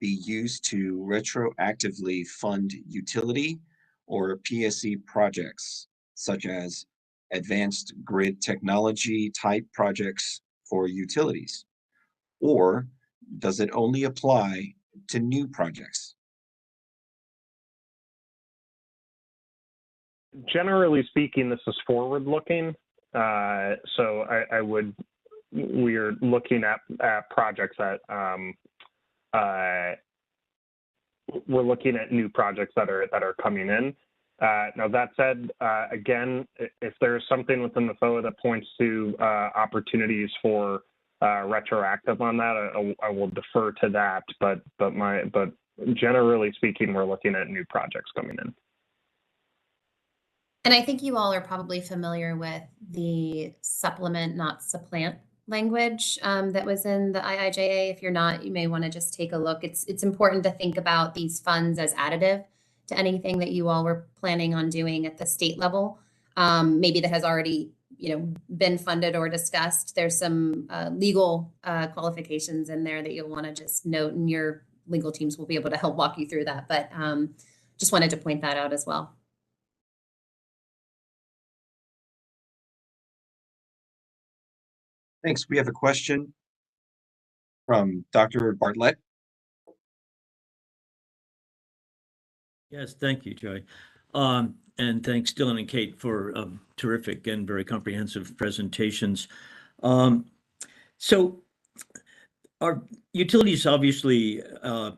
be used to retroactively fund utility or PSC projects, such as advanced grid technology type projects for utilities? Or does it only apply to new projects? Generally speaking, this is forward-looking. So we are looking at projects that we're looking at new projects that are coming in. Now that said, again, if there's something within the FOA that points to opportunities for retroactive on that, I will defer to that. But generally speaking, we're looking at new projects coming in. And I think you all are probably familiar with the supplement, not supplant language that was in the IIJA. If you're not, you may want to just take a look. It's important to think about these funds as additive to anything that you all were planning on doing at the state level. Maybe that has already, been funded or discussed. There's some legal qualifications in there that you'll want to just note, and your legal teams will be able to help walk you through that. But just wanted to point that out as well. Thanks. We have a question from Dr. Bartlett. Yes, thank you, Joy. And thanks, Dylan and Kate, for terrific and very comprehensive presentations. So our utilities obviously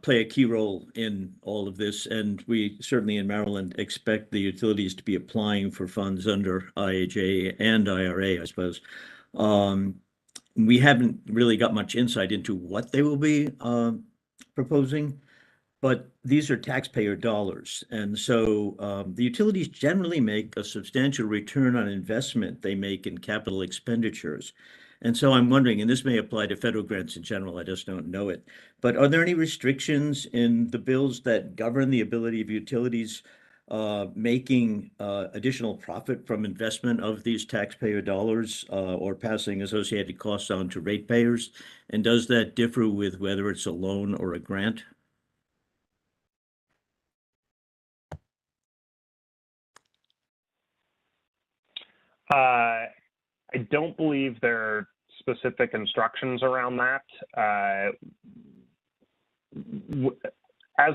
play a key role in all of this, and we certainly in Maryland expect the utilities to be applying for funds under IIJA and IRA, I suppose. We haven't really got much insight into what they will be proposing, but these are taxpayer dollars. And so the utilities generally make a substantial return on investment they make in capital expenditures. And so I'm wondering, and this may apply to federal grants in general, I just don't know it, but are there any restrictions in the bills that govern the ability of utilities making additional profit from investment of these taxpayer dollars or passing associated costs on to ratepayers? And does that differ with whether it's a loan or a grant? I don't believe there are specific instructions around that. As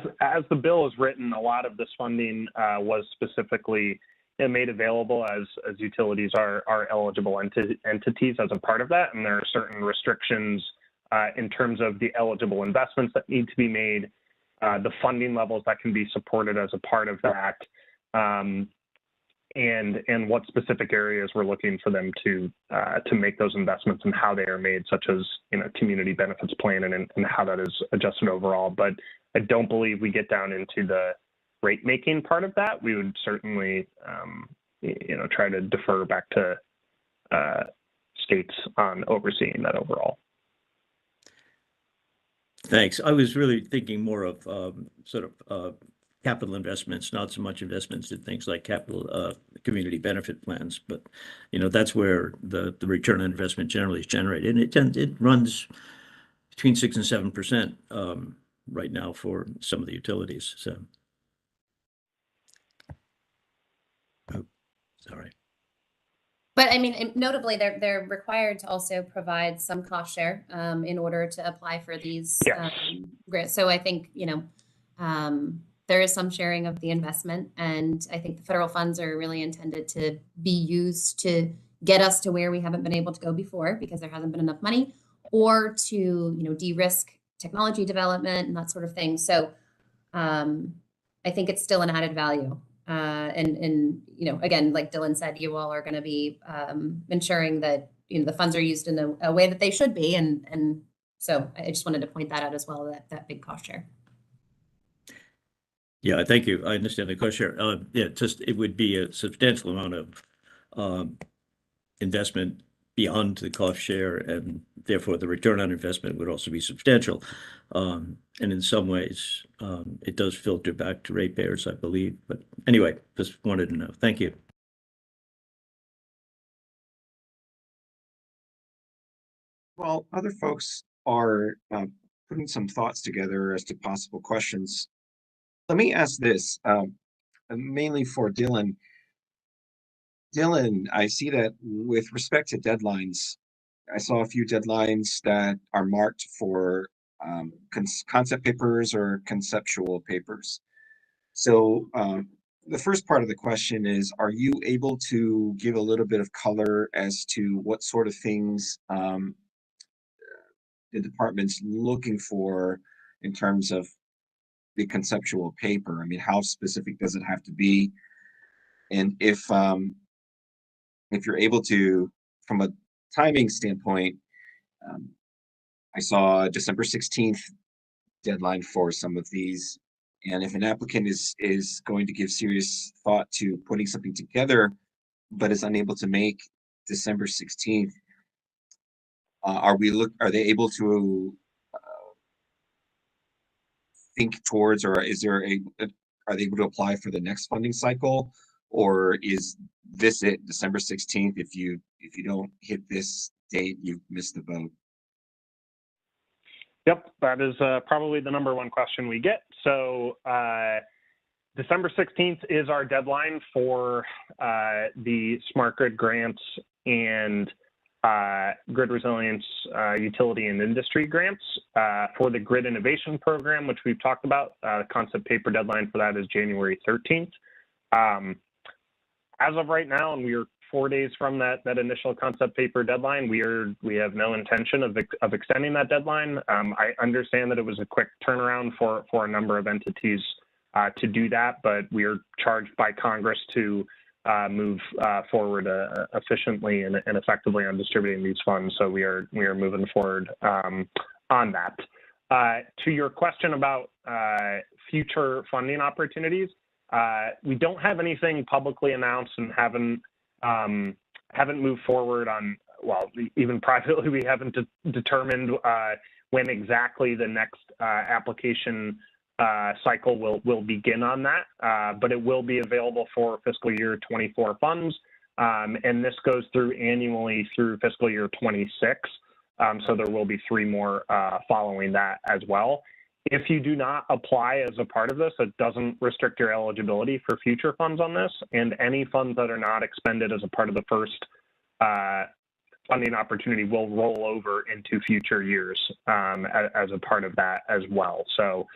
the bill is written, a lot of this funding was specifically made available as utilities are eligible entities as a part of that, and there are certain restrictions in terms of the eligible investments that need to be made, the funding levels that can be supported as a part of that, and what specific areas we're looking for them to make those investments and how they are made, such as community benefits plan and how that is adjusted overall. But I don't believe we get down into the rate making part of that. We would certainly try to defer back to states on overseeing that overall. Thanks. I was really thinking more of capital investments, not so much investments in things like capital community benefit plans, but that's where the return on investment generally is generated, and it runs between 6 and 7% right now for some of the utilities. So, sorry. But I mean, notably, they're required to also provide some cost share in order to apply for these grants. So I think there is some sharing of the investment, and I think the federal funds are really intended to be used to get us to where we haven't been able to go before because there hasn't been enough money, or to de-risk technology development and that sort of thing. So I think it's still an added value. And again, like Dylan said, you all are going to be ensuring that the funds are used in a way that they should be, and so I just wanted to point that out as well, that big cost share. Yeah, thank you. I understand the cost share. It would be a substantial amount of investment beyond the cost share, and therefore the return on investment would also be substantial. And in some ways, it does filter back to ratepayers, I believe. But anyway, just wanted to know. Thank you. Well, other folks are putting some thoughts together as to possible questions. Let me ask this, mainly for Dylan. Dylan, I see that with respect to deadlines, I saw a few deadlines that are marked for concept papers or conceptual papers. So the first part of the question is, are you able to give a little bit of color as to what sort of things the department's looking for in terms of the conceptual paper? I mean, how specific does it have to be? And if you're able to, from a timing standpoint, I saw a December 16th deadline for some of these. And if an applicant is going to give serious thought to putting something together, but is unable to make December 16th, are they able to think towards, or are they able to apply for the next funding cycle, or is this it, December 16th? If you don't hit this date, you've missed the boat. Yep, that is probably the number one question we get. So December 16th is our deadline for the smart grid grants and grid resilience utility and industry grants. For the grid innovation program, which we've talked about, the concept paper deadline for that is January 13th. As of right now, and we are 4 days from that initial concept paper deadline, we have no intention of extending that deadline. I understand that it was a quick turnaround for a number of entities to do that, but we are charged by Congress to move forward efficiently and effectively on distributing these funds. So we are moving forward on that. To your question about future funding opportunities, we don't have anything publicly announced and haven't moved forward on, well, even privately, we haven't determined when exactly the next application cycle will begin on that, but it will be available for fiscal year 24 funds. And this goes through annually through fiscal year 26. So there will be 3 more following that as well. If you do not apply as a part of this, it doesn't restrict your eligibility for future funds on this. And any funds that are not expended as a part of the first funding opportunity will roll over into future years as a part of that as well. So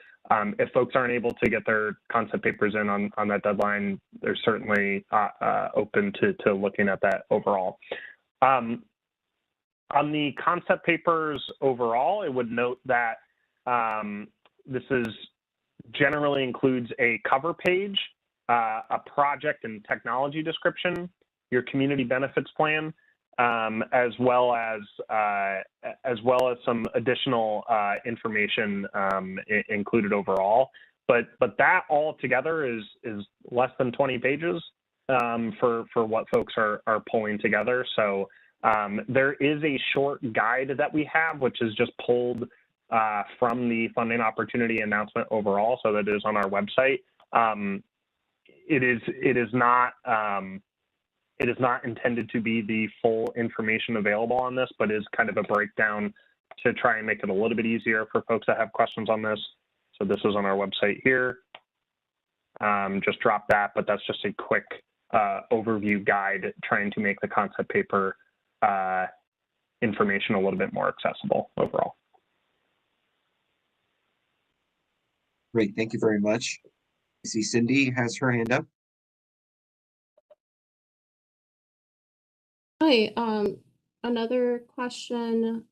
if folks aren't able to get their concept papers in on that deadline, they're certainly open to looking at that overall. On the concept papers overall, I would note that this generally includes a cover page, a project and technology description, your community benefits plan, as well as some additional information included overall. But that all together is less than 20 pages for what folks are pulling together. So there is a short guide that we have, which is just pulled from the funding opportunity announcement overall, so that it is on our website. It is not intended to be the full information available on this, but is kind of a breakdown to try and make it a little bit easier for folks that have questions on this. So this is on our website here. Just drop that, but that's just a quick overview guide trying to make the concept paper information a little bit more accessible overall. Great, thank you very much. I see Cindy has her hand up. Hi, another question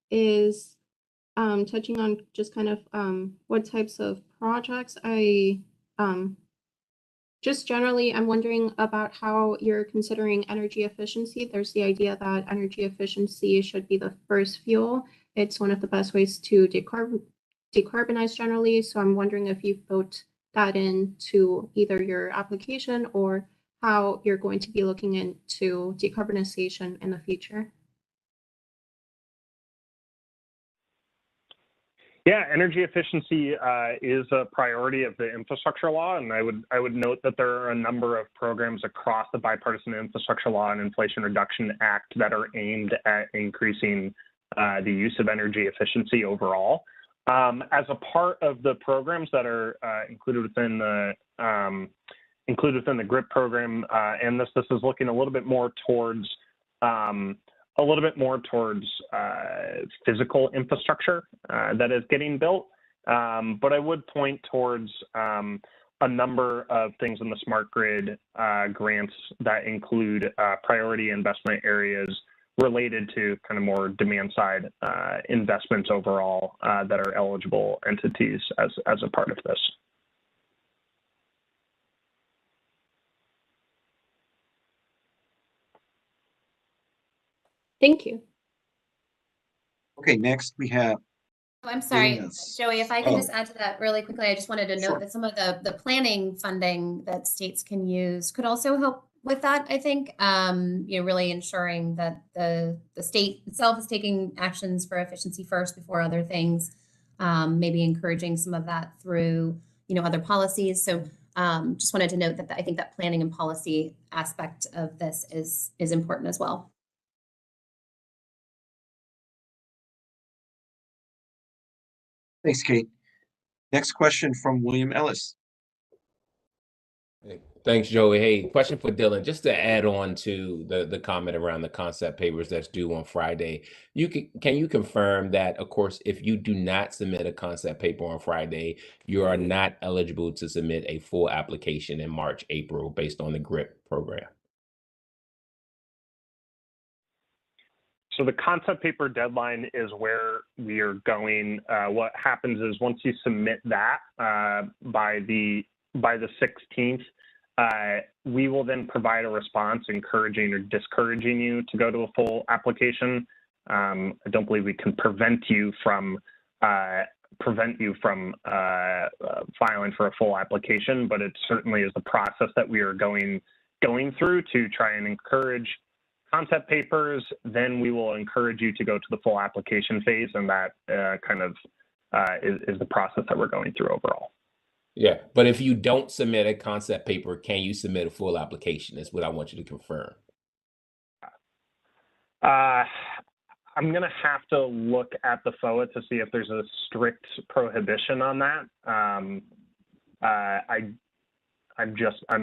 is touching on just kind of what types of projects just generally, I'm wondering about how you're considering energy efficiency. There's the idea that energy efficiency should be the first fuel. It's one of the best ways to decarbonize generally. So I'm wondering if you've built that into either your application or how you're going to be looking into decarbonization in the future. Yeah, energy efficiency is a priority of the infrastructure law, and I would note that there are a number of programs across the Bipartisan Infrastructure Law and Inflation Reduction Act that are aimed at increasing the use of energy efficiency overall. As a part of the programs that are included within the GRIP program, and this is looking a little bit more towards physical infrastructure that is getting built. But I would point towards a number of things in the smart grid grants that include priority investment areas related to kind of more demand side investments overall that are eligible entities as a part of this. Thank you. Okay, next we have. Oh, I'm sorry, Yes. Joey, if I can Oh. just add to that really quickly, I just wanted to note Sure. that some of the planning funding that states can use could also help with that, I think, really ensuring that the state itself is taking actions for efficiency first before other things, maybe encouraging some of that through, other policies. So just wanted to note that I think that planning and policy aspect of this is important as well. Thanks, Kate. Next question from William Ellis. Hey, thanks, Joey. Hey, question for Dylan. Just to add on to the comment around the concept papers that's due on Friday, can you confirm that, of course, if you do not submit a concept paper on Friday, you are not eligible to submit a full application in March, April, based on the GRIP program? So the concept paper deadline is where we are going. What happens is once you submit that by the 16th, we will then provide a response encouraging or discouraging you to go to a full application. I don't believe we can prevent you from filing for a full application, but it certainly is the process that we are going through to try and encourage concept papers. Then we will encourage you to go to the full application phase, and that kind of is the process that we're going through overall. Yeah, but if you don't submit a concept paper, can you submit a full application? Is what I want you to confirm. I'm going to have to look at the FOA to see if there's a strict prohibition on that. I'm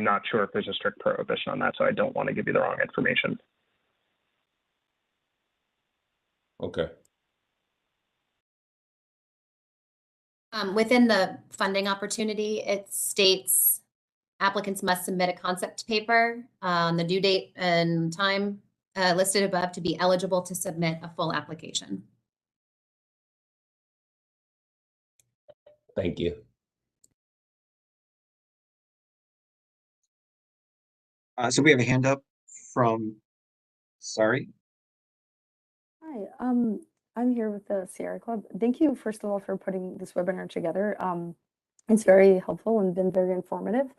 not sure if there's a strict prohibition on that, so I don't want to give you the wrong information. Okay. Within the funding opportunity, it states applicants must submit a concept paper on the due date and time listed above to be eligible to submit a full application. Thank you. So we have a hand up from, sorry. Hi, I'm here with the Sierra Club. Thank you, first of all, for putting this webinar together. It's very helpful and been very informative.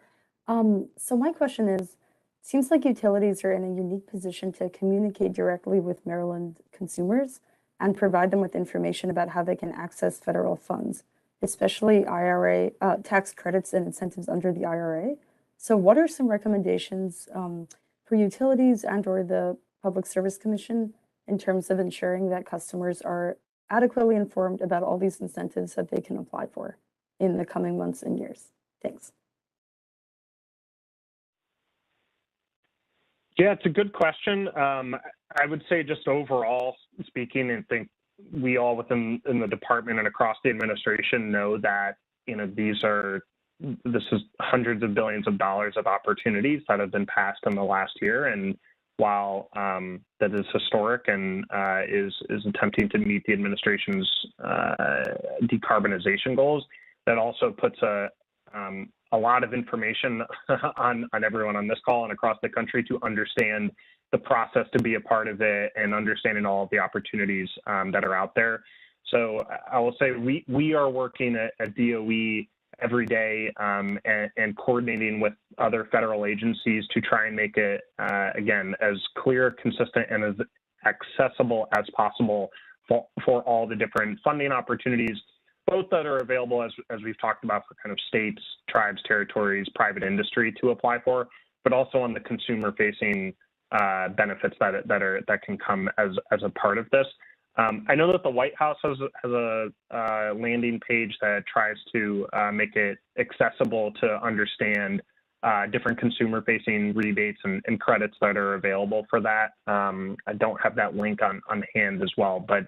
So my question is, seems like utilities are in a unique position to communicate directly with Maryland consumers and provide them with information about how they can access federal funds, especially IRA tax credits and incentives under the IRA. So what are some recommendations for utilities and/or the Public Service Commission in terms of ensuring that customers are adequately informed about all these incentives that they can apply for in the coming months and years? Thanks. Yeah, it's a good question. I would say just overall speaking, and think we all within the department and across the administration know that, you know, this is hundreds of billions of dollars of opportunities that have been passed in the last year. And while that is historic and is attempting to meet the administration's decarbonization goals, that also puts a lot of information on everyone on this call and across the country to understand the process, to be a part of it, and understanding all of the opportunities that are out there. So I will say we are working at DOE every day and coordinating with other federal agencies to try and make it, again, as clear, consistent, and as accessible as possible for all the different funding opportunities, both that are available, as we've talked about, for kind of states, tribes, territories, private industry to apply for, but also on the consumer-facing benefits that can come as a part of this. I know that the White House has a landing page that tries to make it accessible to understand different consumer-facing rebates and credits that are available for that. I don't have that link on hand as well, but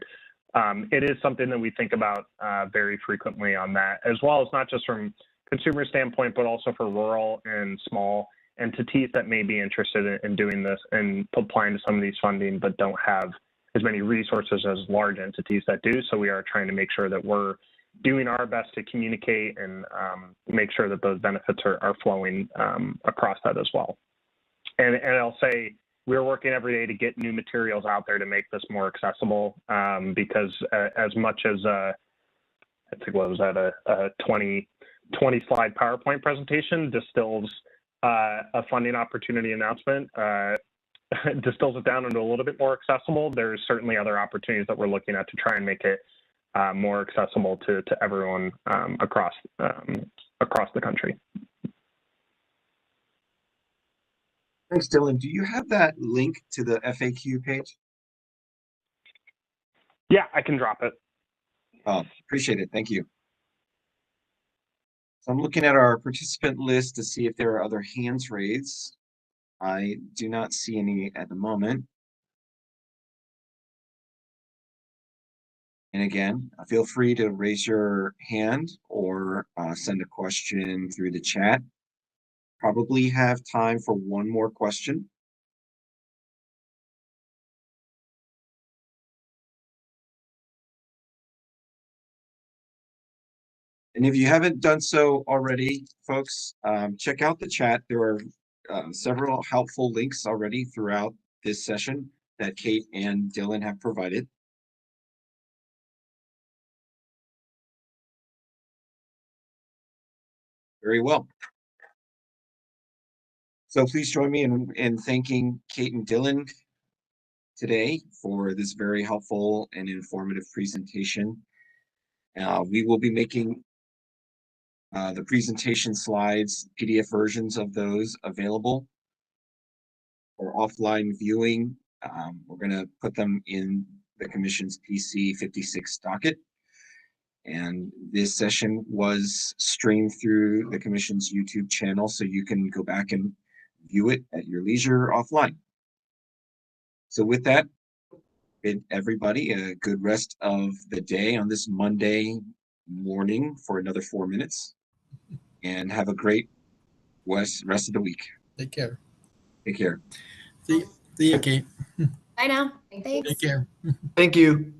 it is something that we think about very frequently on that, as well as not just from consumer standpoint, but also for rural and small entities that may be interested in doing this and applying to some of these funding, but don't have as many resources as large entities that do. So we are trying to make sure that we're doing our best to communicate and make sure that those benefits are flowing across that as well. And I'll say we're working every day to get new materials out there to make this more accessible, because as much as I think what was that, a 20 slide PowerPoint presentation distills a funding opportunity announcement, distills it down into a little bit more accessible. There's certainly other opportunities that we're looking at to try and make it more accessible to everyone across the country. Thanks, Dylan. Do you have that link to the FAQ page? Yeah, I can drop it. Oh, appreciate it. Thank you. So I'm looking at our participant list to see if there are other hands raised. I do not see any at the moment. And again, feel free to raise your hand or send a question through the chat. Probably have time for one more question. And if you haven't done so already, folks, check out the chat. There are several helpful links already throughout this session that Kate and Dylan have provided. Very well. So please join me in thanking Kate and Dylan today for this very helpful and informative presentation. We will be making the presentation slides, PDF versions of those available for offline viewing. We're going to put them in the Commission's PC56 docket. And this session was streamed through the Commission's YouTube channel, so you can go back and view it at your leisure offline. So with that, bid everybody a good rest of the day on this Monday morning for another 4 minutes, and have a great rest of the week. Take care. Take care. See you, Kate. Bye now. Thanks. Take care. Thank you.